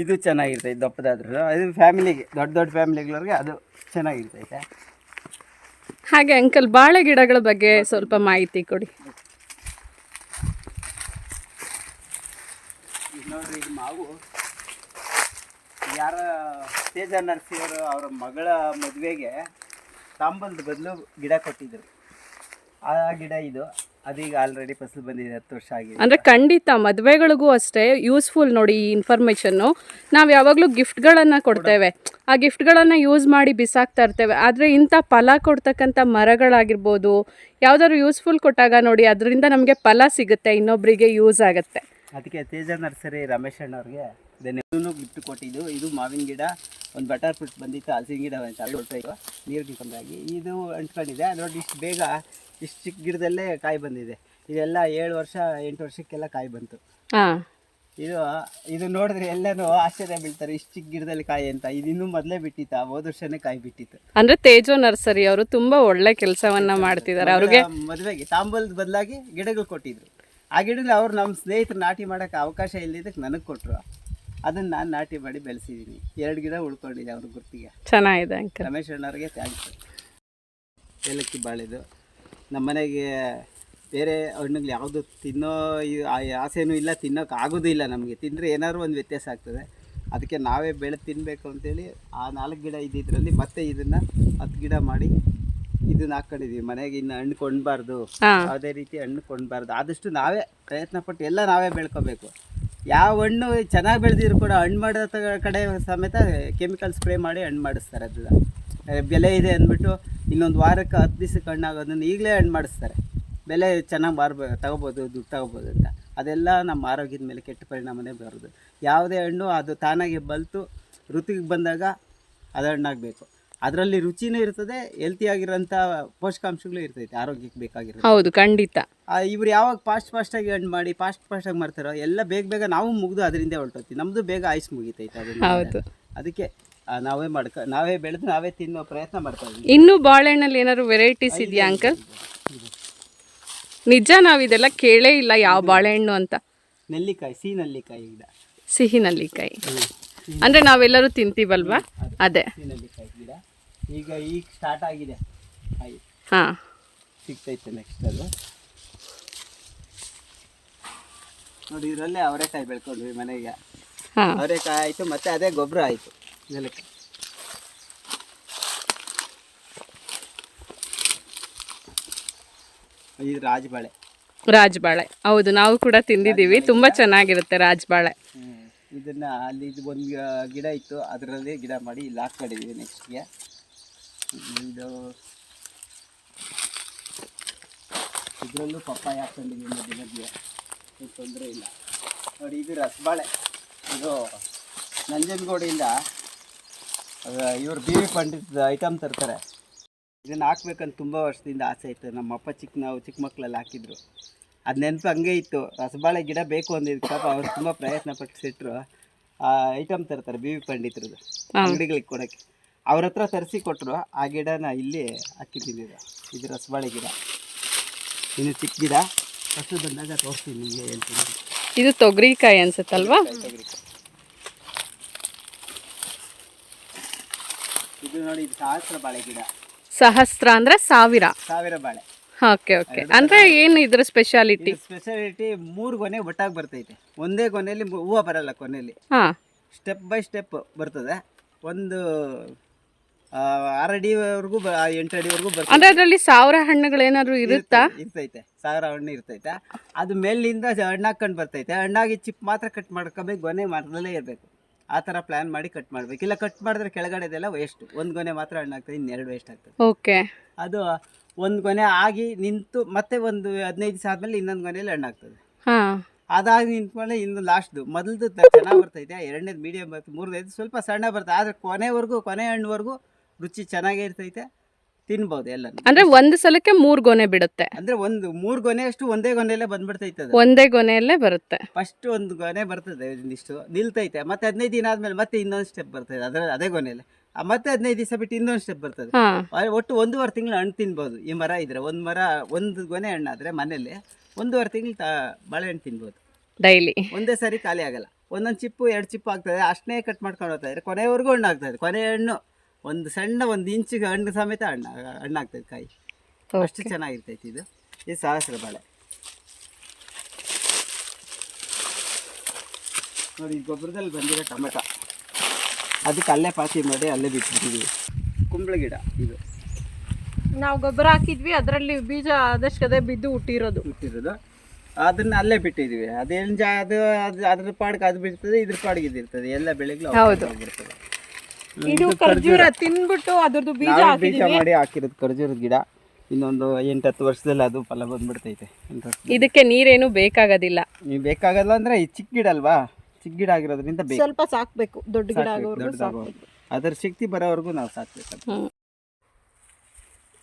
ಇದು ಚೆನ್ನಾಗಿರ್ತೈತೆ ದಪ್ಪದಾದ್ರೂ. ಅದು ಫ್ಯಾಮಿಲಿಗೆ, ದೊಡ್ಡ ಫ್ಯಾಮಿಲಿಗಳವ್ರಿಗೆ ಅದು ಚೆನ್ನಾಗಿರ್ತೈತೆ. ಹಾಗೆ ಅಂಕಲ್, ಬಾಳೆ ಗಿಡಗಳ ಬಗ್ಗೆ ಸ್ವಲ್ಪ ಮಾಹಿತಿ ಕೊಡಿ. ನೋಡ್ರಿ, ಇದು ಮಾವು ಯಾರ ತೇಜ ನರ್ಸಿಯವರು ಅವರ ಮಗಳ ಮದುವೆಗೆ ತಾಂಬಲ್ದ ಬದಲು ಗಿಡ ಕೊಟ್ಟಿದ್ರು. ಆ ಗಿಡ ಇದು. ಅದೀಗ ಆಲ್ರೆಡಿ ಫಸಲು ಬಂದಿದೆ, 10 ವರ್ಷ ಆಗಿದೆ. ಅಂದರೆ ಖಂಡಿತ ಮದುವೆಗಳಿಗೂ ಅಷ್ಟೇ ಯೂಸ್ಫುಲ್ ನೋಡಿ ಈ ಇನ್ಫಾರ್ಮೇಷನ್ನು. ನಾವು ಯಾವಾಗಲೂ ಗಿಫ್ಟ್ಗಳನ್ನು ಕೊಡ್ತೇವೆ, ಆ ಗಿಫ್ಟ್ಗಳನ್ನು ಯೂಸ್ ಮಾಡಿ ಬಿಸಾಕ್ತಾ ಇರ್ತೇವೆ. ಆದರೆ ಇಂಥ ಫಲ ಕೊಡ್ತಕ್ಕಂಥ ಮರಗಳಾಗಿರ್ಬೋದು, ಯಾವುದಾದ್ರು ಯೂಸ್ಫುಲ್ ಕೊಟ್ಟಾಗ ನೋಡಿ ಅದರಿಂದ ನಮಗೆ ಫಲ ಸಿಗುತ್ತೆ, ಇನ್ನೊಬ್ಬರಿಗೆ ಯೂಸ್ ಆಗುತ್ತೆ. ಅದಕ್ಕೆ ತೇಜ ನರ್ಸರಿ ರಮೇಶ್ ಅಣ್ಣವ್ರಿಗೆ ಇದನ್ನು ಬಿಟ್ಟು ಕೊಟ್ಟಿದ್ದು. ಇದು ಮಾವಿನ ಗಿಡ, ಒಂದು ಬಟರ್ ಫ್ರೂಟ್ ಬಂದಿತ್ತು, ಹಲಸಿನ ಗಿಡ ಹೊರಟೋಯ್ತು ನೀರಿಗೆ ಕೊಂಡಾಗಿ. ಇದು ಅಂಟ್ಕೊಂಡಿದೆ ನೋಡಿ. ಇಷ್ಟು ಬೇಗ ಇಷ್ಟು ಚಿಕ್ಕ ಗಿಡದಲ್ಲೇ ಕಾಯಿ ಬಂದಿದೆ. ಇದೆಲ್ಲ 7 ವರ್ಷ 8 ವರ್ಷಕ್ಕೆಲ್ಲ ಕಾಯಿ ಬಂತು. ಇದು ನೋಡಿದ್ರೆ ಎಲ್ಲರೂ ಆಶ್ಚರ್ಯ ಬೀಳ್ತಾರೆ, ಇಷ್ಟು ಚಿಕ್ಕ ಗಿಡದಲ್ಲಿ ಕಾಯಿ ಅಂತ. ಇದು ಇನ್ನೂ ಮೊದಲೇ ಬಿಟ್ಟಿತ್ತು, ಹೋದ ವರ್ಷನೇ ಕಾಯಿ ಬಿಟ್ಟಿತ್ತು. ಅಂದ್ರೆ ತೇಜೋ ನರ್ಸರಿ ಅವರು ತುಂಬಾ ಒಳ್ಳೆ ಕೆಲಸವನ್ನ ಮಾಡ್ತಿದ್ದಾರೆ. ಅವ್ರಿಗೆ ಮದುವೆಗೆ ತಾಂಬೂಲದ ಬದಲಾಗಿ ಗಿಡಗಳು ಕೊಟ್ಟಿದ್ರು. ಆ ಗಿಡಗಳು ಅವ್ರು ನಮ್ಮ ಸ್ನೇಹಿತರು ನಾಟಿ ಮಾಡೋಕ್ಕೆ ಅವಕಾಶ ಇಲ್ಲದಕ್ಕೆ ನನಗೆ ಕೊಟ್ಟರು. ಅದನ್ನು ನಾನು ನಾಟಿ ಮಾಡಿ ಬೆಳೆಸಿದ್ದೀನಿ. 2 ಗಿಡ ಉಳ್ಕೊಂಡಿದೆ ಅವ್ರ ಗುರ್ತಿಗೆ. ಚೆನ್ನಾಗಿದೆ ಅಂಕಲ್. ರಮೇಶ್ ಅಣ್ಣವ್ರಿಗೆ ಥ್ಯಾಂಕ್ಸ್. ಏಲಕ್ಕಿ ಬಾಳೆದು ನಮ್ಮ ಮನೆಗೆ ಬೇರೆ ಹಣ್ಣುಗಳು ಯಾವುದು ತಿನ್ನೋ ಆಸೆನೂ ಇಲ್ಲ, ತಿನ್ನೋಕೆ ಆಗೋದು ಇಲ್ಲ. ನಮಗೆ ತಿಂದರೆ ಏನಾದ್ರು ಒಂದು ವ್ಯತ್ಯಾಸ ಆಗ್ತದೆ. ಅದಕ್ಕೆ ನಾವೇ ಬೆಳೆದು ತಿನ್ನಬೇಕು ಅಂತೇಳಿ ಆ 4 ಗಿಡ ಇದ್ದಿದ್ರಲ್ಲಿ ಮತ್ತೆ ಇದನ್ನು 10 ಗಿಡ ಮಾಡಿ ಇದನ್ನ ಹಾಕ್ಕೊಂಡಿದ್ದೀವಿ. ಮನೆಗೆ ಇನ್ನು ಹಣ್ಣು ಕೊಂಡ್ಬಾರ್ದು, ಯಾವುದೇ ರೀತಿ ಹಣ್ಣು ಕೊಂಡ್ಬಾರ್ದು. ಆದಷ್ಟು ನಾವೇ ಪ್ರಯತ್ನ ಪಟ್ಟು ಎಲ್ಲ ನಾವೇ ಬೆಳ್ಕೋಬೇಕು. ಯಾವ ಹಣ್ಣು ಚೆನ್ನಾಗಿ ಬೆಳೆದಿದ್ರು ಕೂಡ ಹಣ್ಣು ಮಾಡೋ ಕಡೆ ಸಮೇತ ಕೆಮಿಕಲ್ ಸ್ಪ್ರೇ ಮಾಡಿ ಹಣ್ಣು ಮಾಡಿಸ್ತಾರೆ. ಅದನ್ನ ಬೆಲೆ ಇದೆ ಅಂದ್ಬಿಟ್ಟು ಇನ್ನೊಂದು ವಾರಕ್ಕೆ 10 ದಿವಸಕ್ಕೆ ಹಣ್ಣಾಗೋದನ್ನು ಈಗಲೇ ಹಣ್ಣು ಮಾಡಿಸ್ತಾರೆ. ಬೆಲೆ ಚೆನ್ನಾಗಿ ತಗೋಬೋದು, ದುಡ್ಡು ತಗೋಬೋದು ಅಂತ. ಅದೆಲ್ಲ ನಮ್ಮ ಆರೋಗ್ಯದ ಮೇಲೆ ಕೆಟ್ಟ ಪರಿಣಾಮನೇ ಬರೋದು. ಯಾವುದೇ ಹಣ್ಣು ಅದು ತಾನಾಗಿ ಬಲ್ತು ಋತುವಿಗೆ ಬಂದಾಗ ಅದು ಹಣ್ಣಾಗಬೇಕು. ಅದರಲ್ಲಿ ರುಚಿನೂ ಇರ್ತದೆ, ಹೆಲ್ತಿಯಾಗಿರೋಂಥ ಪೋಷಕಾಂಶಗಳು ಇರ್ತೈತೆ, ಆರೋಗ್ಯಕ್ಕೆ ಬೇಕಾಗಿರೋದು. ಹೌದು, ಖಂಡಿತ. ಇವ್ರು ಯಾವಾಗ ಫಾಸ್ಟಾಗಿ ಹಣ್ಣು ಮಾಡಿ ಫಾಸ್ಟಾಗಿ ಮಾಡ್ತಾರೋ ಎಲ್ಲ ಬೇಗ ನಾವು ಮುಗಿದು ಅದರಿಂದ ಹೊರಟೋಗ್ತೀವಿ. ನಮ್ಮದು ಬೇಗ ಆಯುಸ್ ಮುಗಿತೈತೆ ಅದರಿಂದ. ಅದಕ್ಕೆ ನಾವೇ ಬೆಳೆದು ನಾವೇ ತಿನ್ನೋ ಪ್ರಯತ್ನ ಮಾಡ್ತಾ ಇದ್ದೀವಿ. ಇನ್ನು ಬಾಳೆಹಣ್ಣಲ್ಲಿ ಏನಾದ್ರು ವೆರೈಟೀಸ್ ಇದೆಯಾ ಅಂಕಲ್? ನಿಜ, ನಾವು ಇದೆಲ್ಲ ಕೇಳೇ ಇಲ್ಲ ಯಾವ ಬಾಳೆಹಣ್ಣು ಅಂತ. ನೆಲ್ಲಿಕಾಯಿ, ಸಿಹಿ ನೆಲ್ಲಿಕಾಯಿ ಗಿಡ. ಸಿಹಿ ನೆಲ್ಲಿಕಾಯಿ ಅಂದ್ರೆ ನಾವೆಲ್ಲರೂ ತಿಂತೀವಲ್ವಾ, ಅದೇ ಸಿಹಿ ನೆಲ್ಲಿಕಾಯಿ ಗಿಡ ಈಗ ಸ್ಟಾರ್ಟ್ ಆಗಿದೆ. ಕಾಯಿ ಸಿಗ್ತೈತೆ ನೆಕ್ಸ್ಟ್. ಅದು ನೋಡಿ, ಇದರಲ್ಲೇ ಅವರೆಕಾಯಿ ಬೆಳ್ಕೊಂಡ್ವಿ ಮನೆಗೆ. ಅವರೆಕಾಯಿ ಆಯಿತು, ಮತ್ತೆ ಅದೇ ಗೊಬ್ಬರ ಆಯಿತು ನೆಲಕ್ಕೆ. ಇದು ರಾಜಬಾಳೆ. ಹೌದು, ನಾವು ಕೂಡ ತಿಂದಿದ್ದೀವಿ. ತುಂಬ ಚೆನ್ನಾಗಿರುತ್ತೆ ರಾಜಬಾಳೆ. ಇದನ್ನು ಅಲ್ಲಿ ಒಂದು ಗಿಡ ಇತ್ತು, ಅದರಲ್ಲಿ ಗಿಡ ಮಾಡಿ ಇಲ್ಲಿ ಹಾಕ್ಕೊಂಡಿದ್ದೀವಿ ನೆಕ್ಸ್ಟ್ಗೆ. ಇದರಲ್ಲೂ ಪಪ್ಪಾಯ ಹಾಕ್ಕೊಂಡಿದ್ದೀವಿ ಮಧ್ಯೆ, ತೊಂದರೆ ಇಲ್ಲ. ನೋಡಿ, ಇದು ರಸಬಾಳೆ. ಇದು ನಂಜನಗೂಡಿಂದ ಇವರು BV ಪಂಡಿತ್ ಐಟಮ್ ತರ್ತಾರೆ. ಇದನ್ನು ಹಾಕ್ಬೇಕಂತ ತುಂಬ ವರ್ಷದಿಂದ ಆಸೆ ಇತ್ತು. ನಮ್ಮಪ್ಪ ನಾವು ಚಿಕ್ಕ ಮಕ್ಕಳಲ್ಲಿ ಹಾಕಿದ್ರು. ಅದು ನೆನಪು ಹಂಗೆ ಇತ್ತು. ರಸಬಾಳೆ ಗಿಡ ಬೇಕು ಅಂದಿದ್ದು ಪಾಪ ಅವ್ರು ತುಂಬ ಪ್ರಯತ್ನ ಪಟ್ಟು ಸಿಟ್ಟರು. ಐಟಮ್ ತರ್ತಾರೆ BV ಪಂಡಿತರದು ಅಂಗಡಿಗಳಿಗೆ ಕೊಡೋಕ್ಕೆ. ಅವ್ರ ಹತ್ರ ತರಿಸಿ ಕೊಟ್ಟರು. ಆ ಗಿಡನ ಇಲ್ಲಿ ಹಾಕಿದ್ದೀನಿ. ಇದು ರಸಬಾಳೆ ಗಿಡ, ಇನ್ನು ಚಿಕ್ಕ ಗಿಡ. ಫಸ್ಟ್ ಬಂದಾಗ ತೋರಿಸ್ತೀನಿ ನಿಮಗೆ ಹೇಳ್ತೀನಿ. ಇದು ತೊಗರಿಕಾಯಿ ಅನ್ಸುತ್ತಲ್ವಾ? ಇದು ನೋಡಿ, ಇದು ಸಹಸ್ರ ಬಾಳೆ ಗಿಡ. ಸಹಸ್ರ ಅಂದ್ರೆ ಸಾವಿರ ಬಾಳೆ. ಓಕೆ. ಅಂದ್ರೆ ಏನು ಇದ್ರ ಸ್ಪೆಷಾಲಿಟಿ? 3 ಗೊನೆ ಒಟ್ಟಾಗಿ ಬರ್ತೈತೆ. ಒಂದೇ ಗೊನೆಯಲ್ಲಿ ಹೂವು ಬರಲ್ಲ. ಕೊನೆಯಲ್ಲಿ ಸ್ಟೆಪ್ ಬೈ ಸ್ಟೆಪ್ ಬರ್ತದೆ. ಒಂದು 6 ಅಡಿವರೆಗೂ 8 ಅಡಿವರೆಗೂ ಬರ್ತದೆ. ಅಂದ್ರೆ ಅದರಲ್ಲಿ 1000 ಹಣ್ಣುಗಳು ಏನಾದ್ರು ಇರುತ್ತಾ? ಇರ್ತೈತೆ, 1000 ಹಣ್ಣು ಇರ್ತೈತೆ. ಅದು ಮೇಲಿಂದ ಹಣ್ಣಾಕೊಂಡು ಬರ್ತೈತೆ. ಹಣ್ಣಾಗಿ ಚಿಪ್ ಮಾತ್ರ ಕಟ್ ಮಾಡ್ಕೋಬೇಕು, ಗೊನೆ ಮರದಲ್ಲೇ ಇರಬೇಕು. ಆ ಥರ ಪ್ಲ್ಯಾನ್ ಮಾಡಿ ಕಟ್ ಮಾಡಬೇಕು. ಇಲ್ಲ ಕಟ್ ಮಾಡಿದ್ರೆ ಕೆಳಗಡೆದೆಲ್ಲ ವೇಸ್ಟ್. ಒಂದು ಗೊನೆ ಮಾತ್ರ ಹಣ್ಣಾಗ್ತದೆ, ಇನ್ನೆರಡು ವೇಸ್ಟ್ ಆಗ್ತದೆ. ಓಕೆ. ಅದು ಒಂದು ಗೊನೆ ಆಗಿ ನಿಂತು ಮತ್ತೆ ಒಂದು 15 ದಿವಸ ಆದಮೇಲೆ ಇನ್ನೊಂದು ಗೊನೆಯಲ್ಲಿ ಹಣ್ಣಾಗ್ತದೆ. ಅದಾಗಿ ನಿಂತ್ಮೇಲೆ ಇನ್ನು ಲಾಸ್ಟ್ದು ಮೊದಲದು ಚೆನ್ನಾಗಿ ಬರ್ತೈತೆ, ಎರಡನೇದು ಮೀಡಿಯಮ್ ಬರ್ತದೆ, ಮೂರನೇದು ಸ್ವಲ್ಪ ಸಣ್ಣ ಬರ್ತದೆ. ಆದರೆ ಕೊನೆ ಹಣ್ಣುವರೆಗೂ ರುಚಿ ಚೆನ್ನಾಗೇ ಇರ್ತೈತೆ, ತಿನ್ಬೋದು ಎಲ್ಲ. ಅಂದ್ರೆ ಒಂದು ಸಲಕ್ಕೆ 3 ಗೊನೆ ಬಿಡುತ್ತೆ. ಅಂದ್ರೆ 3 ಗೊನೆ ಅಷ್ಟು ಒಂದೇ ಗೊನೆಯಲ್ಲೇ ಬಂದ್ಬಿಡ್ತೈತೆ. ಒಂದೇ ಗೊನೆಯಲ್ಲೇ ಬರುತ್ತೆ. ಫಸ್ಟ್ ಒಂದು ಗೊನೆ ಬರ್ತದೆ, ಇಷ್ಟು ನಿಲ್ತೈತೆ. ಮತ್ತೆ 15 ದಿನ ಆದ್ಮೇಲೆ ಮತ್ತೆ ಇನ್ನೊಂದು ಸ್ಟೆಪ್ ಬರ್ತದೆ, ಅದೇ ಗೊನೆಯಲ್ಲಿ. ಮತ್ತೆ 15 ದಿವಸ ಬಿಟ್ಟು ಇನ್ನೊಂದು ಸ್ಟೆಪ್ ಬರ್ತದೆ. ಒಟ್ಟು 1.5 ತಿಂಗಳು ಹಣ್ಣು ತಿನ್ಬೋದು. ಈ ಮರ ಇದ್ರೆ ಒಂದು ಗೊನೆ ಹಣ್ಣಾದ್ರೆ ಮನೇಲಿ 1.5 ತಿಂಗಳು ಬಾಳೆಹಣ್ಣು ತಿನ್ಬೋದು ಡೈಲಿ. ಒಂದೇ ಸಾರಿ ಖಾಲಿ ಆಗಲ್ಲ. ಒಂದೊಂದು ಚಿಪ್ಪು 2 ಚಿಪ್ಪು ಆಗ್ತದೆ, ಅಷ್ಟನ್ನೇ ಕಟ್ ಮಾಡ್ಕೊಂಡು ಹೋಗ್ತಾ ಇದ್ರೆ ಕೊನೆವರೆಗೂ ಹಣ್ಣು ಆಗ್ತದೆ. ಕೊನೆ ಹಣ್ಣು ಒಂದು ಸಣ್ಣ 1 ಇಂಚಿಗೆ ಹಣ್ಣು ಸಮೇತ ಹಣ್ಣಾಗ್ತದೆ ಕಾಯಿ. ಅಷ್ಟು ಚೆನ್ನಾಗಿರ್ತೈತಿ. ಇದು ಸಹಸ್ರ ಬಾಳೆ. ನೋಡಿ, ಗೊಬ್ಬರದಲ್ಲಿ ಬಂದಿರೋ ಟೊಮೆಟೊ, ಅದಕ್ಕೆ ಅಲ್ಲೇ ಪಾತಿ ಮಾಡಿ ಅಲ್ಲೇ ಬಿಟ್ಬಿಟ್ಟಿದ್ದೀವಿ. ಕುಂಬಳ ಗಿಡ ಇದು ನಾವು ಗೊಬ್ಬರ ಹಾಕಿದ್ವಿ, ಅದರಲ್ಲಿ ಬೀಜ ಆದಷ್ಟು ಬಿದ್ದು ಹುಟ್ಟಿರೋದು. ಅದನ್ನ ಅಲ್ಲೇ ಬಿಟ್ಟಿದ್ದೀವಿ. ಅದೇನು ಅದು ಅದ್ರ ಪಾಡಿಗೆ ಅದು ಬಿಡ್ತದೆ, ಇದ್ರ ಪಾಡಿಗೆ ಇದಿರ್ತದೆ. ಎಲ್ಲ ಬೆಳೆಗಳು ಬಿಡ್ತದೆ. ಇದು ಖರ್ಜೂರ ತಿನ್ಬಿಟ್ಟು ಅದ್ರದ್ದು ಬೀಜ ಮಾಡಿ ಹಾಕಿರೋದು ಖರ್ಜೂರದ ಗಿಡ. ಇನ್ನೊಂದು 8-10 ವರ್ಷದಲ್ಲಿ ಅದು ಫಲ ಬಂದ್ಬಿಡ್ತೈತೆ. ಇದಕ್ಕೆ ನೀರೇನು ಬೇಕಾಗೋದಿಲ್ಲ. ನೀವು ಬೇಕಾಗಲ್ಲ ಅಂದ್ರೆ ಈ ಚಿಕ್ಕ ಗಿಡ ಅಲ್ವಾ, ಚಿಕ್ಕ ಗಿಡ ಆಗಿರೋದ್ರಿಂದ ಸ್ವಲ್ಪ ಸಾಕ್ಬೇಕು. ದೊಡ್ಡ ಗಿಡ ಆಗೋವರೆಗೂ ಅದರ ಶಕ್ತಿ ಬರೋವರೆಗೂ ನಾವು ಸಾಕ್ಬೇಕು.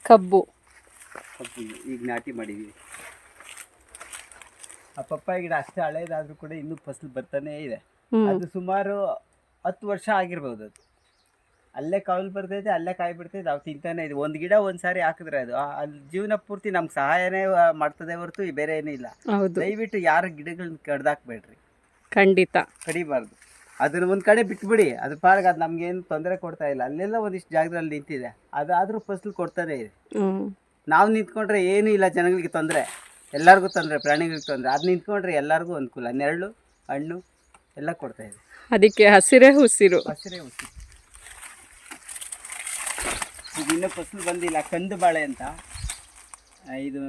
ಕಬ್ಬು ಈಗ ನಾಟಿ ಮಾಡಿದೀವಿ. ಆ ಪಪ್ಪಾಯ ಗಿಡ ಅಷ್ಟೇ ಹಳೇದಾದ್ರೂ ಕೂಡ ಇನ್ನೂ ಫಸಲು ಬರ್ತಾನೇ ಇದೆ. ಅದು ಸುಮಾರು 10 ವರ್ಷ ಆಗಿರ್ಬೋದು. ಅದು ಅಲ್ಲೇ ಕಾವಲು ಬರ್ತೈತೆ, ಅಲ್ಲೇ ಕಾಯಿ ಬಿಡ್ತೈತೆ, ನಾವು ತಿಂತಾನೆ ಇದೆ. ಒಂದು ಗಿಡ ಒಂದು ಸಾರಿ ಹಾಕಿದ್ರೆ ಅದು ಅಲ್ಲಿ ಜೀವನ ಪೂರ್ತಿ ನಮ್ಗೆ ಸಹಾಯನೇ ಮಾಡ್ತದೆ ಹೊರತು ಬೇರೆ ಏನೂ ಇಲ್ಲ. ದಯವಿಟ್ಟು ಯಾರು ಗಿಡಗಳನ್ನ ಕಡ್ದಾಕ್ಬೇಡ್ರಿ, ಖಂಡಿತ ಕಡಿಬಾರ್ದು. ಅದನ್ನ ಒಂದು ಕಡೆ ಬಿಟ್ಬಿಡಿ, ಅದ್ರ ಪಾಡಿಗೆ ಅದು ನಮ್ಗೇನು ತೊಂದರೆ ಕೊಡ್ತಾ ಇಲ್ಲ. ಅಲ್ಲೆಲ್ಲ ಒಂದಿಷ್ಟು ಜಾಗದಲ್ಲಿ ನಿಂತಿದೆ, ಅದಾದರೂ ಫಸಲು ಕೊಡ್ತಾನೆ ಇದೆ. ನಾವು ನಿಂತ್ಕೊಂಡ್ರೆ ಏನೂ ಇಲ್ಲ, ಜನಗಳಿಗೆ ತೊಂದರೆ, ಎಲ್ಲರಿಗೂ ತೊಂದರೆ, ಪ್ರಾಣಿಗಳಿಗೆ ತೊಂದರೆ. ಅದು ನಿಂತ್ಕೊಂಡ್ರೆ ಎಲ್ಲರಿಗೂ ಅನುಕೂಲ, ನೆರಳು ಹಣ್ಣು ಎಲ್ಲ ಕೊಡ್ತಾ ಇದೆ. ಅದಕ್ಕೆ ಹಸಿರೇ ಉಸಿರು. ಹಸಿರೇ ಉಸಿರು. ಇದು ಇನ್ನೂ ಫಸಲು ಬಂದಿಲ್ಲ. ಕಂದು ಬಾಳೆ ಅಂತ ಇದು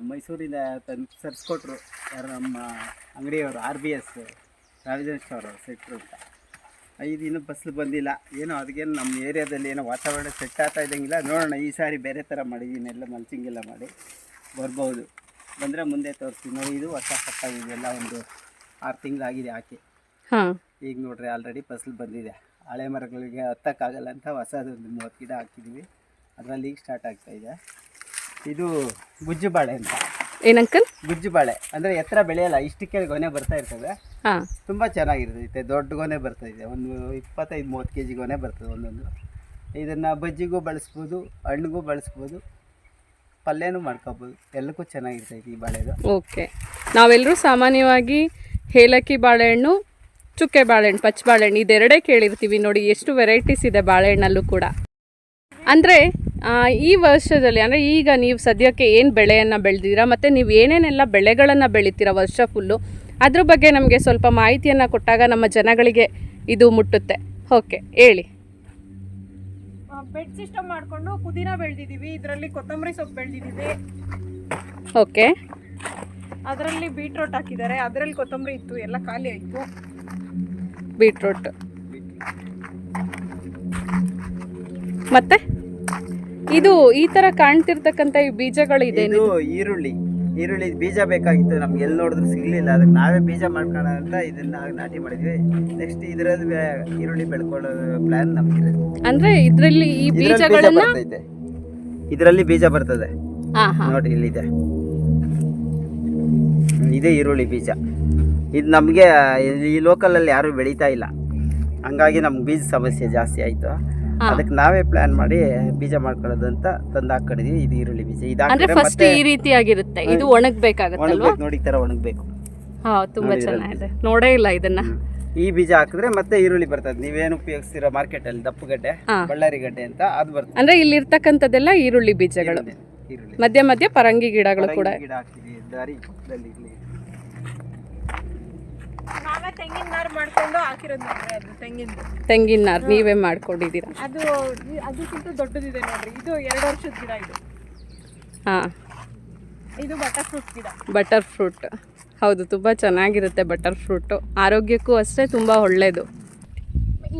ಮೈಸೂರಿಂದ ತಂದು ತರಿಸ್ಕೊಟ್ರು ಯಾರು ನಮ್ಮ ಅಂಗಡಿಯವರು, RBS ಪ್ರಾವಿಷನ್ ಸ್ಟೋರ್ ಸೆಟ್ರು ಅಂತ. ಇದು ಇನ್ನೂ ಫಸಲು ಬಂದಿಲ್ಲ. ಏನೋ ಅದಕ್ಕೇನು ನಮ್ಮ ಏರಿಯಾದಲ್ಲಿ ಏನೋ ವಾತಾವರಣ ಸೆಟ್ ಆಗ್ತಾ ಇದ್ದಂಗಿಲ್ಲ. ನೋಡೋಣ, ಈ ಸಾರಿ ಬೇರೆ ಥರ ಮಾಡಿದ್ದೀನಿ, ಎಲ್ಲ ಮಲ್ಚಿಂಗ್ ಎಲ್ಲ ಮಾಡಿ ಬರ್ಬೋದು. ಬಂದರೆ ಮುಂದೆ ತೋರಿಸ್ತೀನಿ. ನೋಡಿ, ಇದು ಹೊಸ ಕಟ್ಟಾಗಿ ಇದೆಲ್ಲ ಒಂದು 6 ತಿಂಗಳಾಗಿದೆ ಹಾಕಿ. ಈಗ ನೋಡ್ರಿ ಆಲ್ರೆಡಿ ಫಸಲು ಬಂದಿದೆ. ಹಳೆ ಮರಗಳಿಗೆ ಹತ್ತಕ್ಕಾಗಲ್ಲ ಅಂತ ಹೊಸದೊಂದು 30 ಗಿಡ ಹಾಕಿದ್ದೀವಿ, ಅದರಲ್ಲಿ ಈಗ ಸ್ಟಾರ್ಟ್ ಆಗ್ತಾಯಿದೆ. ಇದು ಗುಜ್ಜು ಬಾಳೆ ಅಂತ. ಏನಂಕಲ್? ಗುಜ್ಜು ಬಾಳೆ ಅಂದರೆ ಎತ್ತರ ಬೆಳೆಯಲ್ಲ, ಇಷ್ಟಕ್ಕೆ ಗೊನೆ ಬರ್ತಾ ಇರ್ತದೆ. ತುಂಬ ಚೆನ್ನಾಗಿರ್ತೈತೆ, ದೊಡ್ಡ ಗೊನೆ ಬರ್ತಾಯಿದೆ. ಒಂದು 25-30 kg ಗೊನೆ ಬರ್ತದೆ ಒಂದೊಂದು. ಇದನ್ನು ಬಜ್ಜಿಗೂ ಬಳಸ್ಬೋದು, ಹಣ್ಣಿಗೂ ಬಳಸ್ಬೋದು, ಪಲ್ಯನೂ ಮಾಡ್ಕೋಬೋದು, ಎಲ್ಲಕ್ಕೂ ಚೆನ್ನಾಗಿರ್ತೈತೆ ಈ ಬಾಳೆದು. ಓಕೆ, ನಾವೆಲ್ಲರೂ ಸಾಮಾನ್ಯವಾಗಿ ಏಲಕ್ಕಿ ಬಾಳೆಹಣ್ಣು, ಚುಕ್ಕೆ ಬಾಳೆಹಣ್ಣು, ಪಚ್ಚ ಬಾಳೆಹಣ್ಣು ಇದೆರಡೇ ಕೇಳಿರ್ತೀವಿ. ನೋಡಿ ಎಷ್ಟು ವೆರೈಟೀಸ್ ಇದೆ ಬಾಳೆಹಣ್ಣಲ್ಲೂ ಕೂಡ. ಅಂದರೆ ಈ ವರ್ಷದಲ್ಲಿ, ಅಂದರೆ ಈಗ ನೀವು ಸದ್ಯಕ್ಕೆ ಏನು ಬೆಳೆಯನ್ನು ಬೆಳೆದಿದ್ದೀರಾ ಮತ್ತು ನೀವು ಏನೇನೆಲ್ಲ ಬೆಳೆಗಳನ್ನು ಬೆಳಿತೀರಾ ವರ್ಷ ಫುಲ್ಲು, ಅದ್ರ ಬಗ್ಗೆ ನಮಗೆ ಸ್ವಲ್ಪ ಮಾಹಿತಿಯನ್ನು ಕೊಟ್ಟಾಗ ನಮ್ಮ ಜನಗಳಿಗೆ ಇದು ಮುಟ್ಟುತ್ತೆ. ಓಕೆ, ಹೇಳಿ. ಬೆಡ್ ಸಿಸ್ಟಮ್ ಮಾಡಿಕೊಂಡು ಪುದೀನ ಬೆಳೆದಿದ್ದೀವಿ, ಇದರಲ್ಲಿ ಕೊತ್ತಂಬರಿ ಸೊಪ್ಪು ಬೆಳೆದಿದ್ದೀವಿ. ಓಕೆ, ಅದರಲ್ಲಿ ಬೀಟ್ರೋಟ್ ಹಾಕಿದ್ದಾರೆ, ಅದರಲ್ಲಿ ಕೊತ್ತಂಬರಿ ಇತ್ತು, ಎಲ್ಲ ಖಾಲಿ ಆಯಿತು. ಬೀಟ್ರೂಟ್ ಮತ್ತೆ ಇದು ಈ ತರ ಕಾಣ್ತಿರ್ತಕ್ಕಂಥ ಈ ಬೀಜಗಳಿದೆ. ಇದು ಈರುಳ್ಳಿ ಬೀಜ ಬೇಕಾಗಿತ್ತು, ನಮ್ಗೆ ಎಲ್ಲಿ ನೋಡಿದ್ರು ಸಿಗ್ಲಿಲ್ಲ. ಅದಕ್ಕೆ ನಾವೇ ಬೀಜ ಮಾಡ್ಕೋಣ ಅಂತ ಇದನ್ನ ನಾಟಿ ಮಾಡಿದ್ವಿ. ನೆಕ್ಸ್ಟ್ ಇದರಲ್ಲಿ ಈರುಳ್ಳಿ ಬೆಳ್ಕೊಳ್ಳೋ ಪ್ಲಾನ್ ನಮ್ಗಿದೆ. ಅಂದ್ರೆ ಇದರಲ್ಲಿ ಈ ಬೀಜಗಳನ್ನ ಇದರಲ್ಲಿ ಬೀಜ ಬರ್ತದೆ ನೋಡಿ, ಇಲ್ಲಿದೆ, ಇದೇ ಈರುಳ್ಳಿ ಬೀಜ. ಇದು ನಮಗೆ ಈ ಲೋಕಲಲ್ಲಿ ಯಾರು ಬೆಳೀತಾ ಇಲ್ಲ, ಹಂಗಾಗಿ ನಮ್ಗೆ ಬೀಜ ಸಮಸ್ಯೆ ಜಾಸ್ತಿ ಆಯಿತು. ಅದಕ್ಕೆ ನಾವೇ ಪ್ಲಾನ್ ಮಾಡಿ ಬೀಜ ಮಾಡ್ಕೊಳ್ಳೋದು ಅಂತ ತಂದು ಹಾಕೊಂಡಿದೀವಿ. ಇದು ಈರುಳ್ಳಿ ಬೀಜ. ಅಂದ್ರೆ ಫಸ್ಟ್ ಈ ರೀತಿಯಾಗಿರುತ್ತೆ, ಇದು ಒಣಗಬೇಕಾಗತ್ತಲ್ವಾ? ನೋಡಿ, ಈ ತರ ಒಣಗಬೇಕು. ತುಂಬಾ ಚೆನ್ನಾಗಿದೆ, ನೋಡೇ ಇಲ್ಲ ಇದನ್ನ. ಈ ಬೀಜ ಹಾಕಿದ್ರೆ ಮತ್ತೆ ಈರುಳ್ಳಿ ಬರ್ತದೆ. ನೀವೇನು ಉಪಯೋಗಿಸ್ತೀರಾ ಮಾರ್ಕೆಟ್ ಅಲ್ಲಿ, ದಪ್ಪಗಡ್ಡೆ, ಬಳ್ಳಾರಿ ಗಡ್ಡೆ ಅಂತ, ಅದು ಬರ್ತದೆ. ಅಂದ್ರೆ ಇಲ್ಲಿ ಇರ್ತಕ್ಕಂಥದ್ದೆಲ್ಲ ಈರುಳ್ಳಿ ಬೀಜಗಳು, ಮಧ್ಯ ಮಧ್ಯ ಪರಂಗಿ ಗಿಡಗಳು ಕೂಡ. ಗಿಡ ಹಾಕಿದೀವಿ ದಾರಿ ಪಕ್ಕದಲ್ಲಿ. ನಾವೇ ತೆಂಗಿನ ನಾರು ಮಾಡ್ಕೊಂಡು ಹಾಕಿರೋದು ನೋಡ್ರಿ, ಅದು ತೆಂಗಿನ ನಾರು ನೀವೇ ಮಾಡ್ಕೊಂಡಿದ್ದೀರಾ? ಅದಕ್ಕಿಂತ ದೊಡ್ಡದಿದೆ ನೋಡ್ರಿ, ಇದು 2 ವರ್ಷದ ಗಿಡ. ಇದು ಬಟರ್ ಫ್ರೂಟ್ ಗಿಡ. ಬಟರ್ ಫ್ರೂಟ್, ಹೌದು, ತುಂಬ ಚೆನ್ನಾಗಿರುತ್ತೆ ಬಟರ್ ಫ್ರೂಟು, ಆರೋಗ್ಯಕ್ಕೂ ಅಷ್ಟೇ ತುಂಬ ಒಳ್ಳೆಯದು.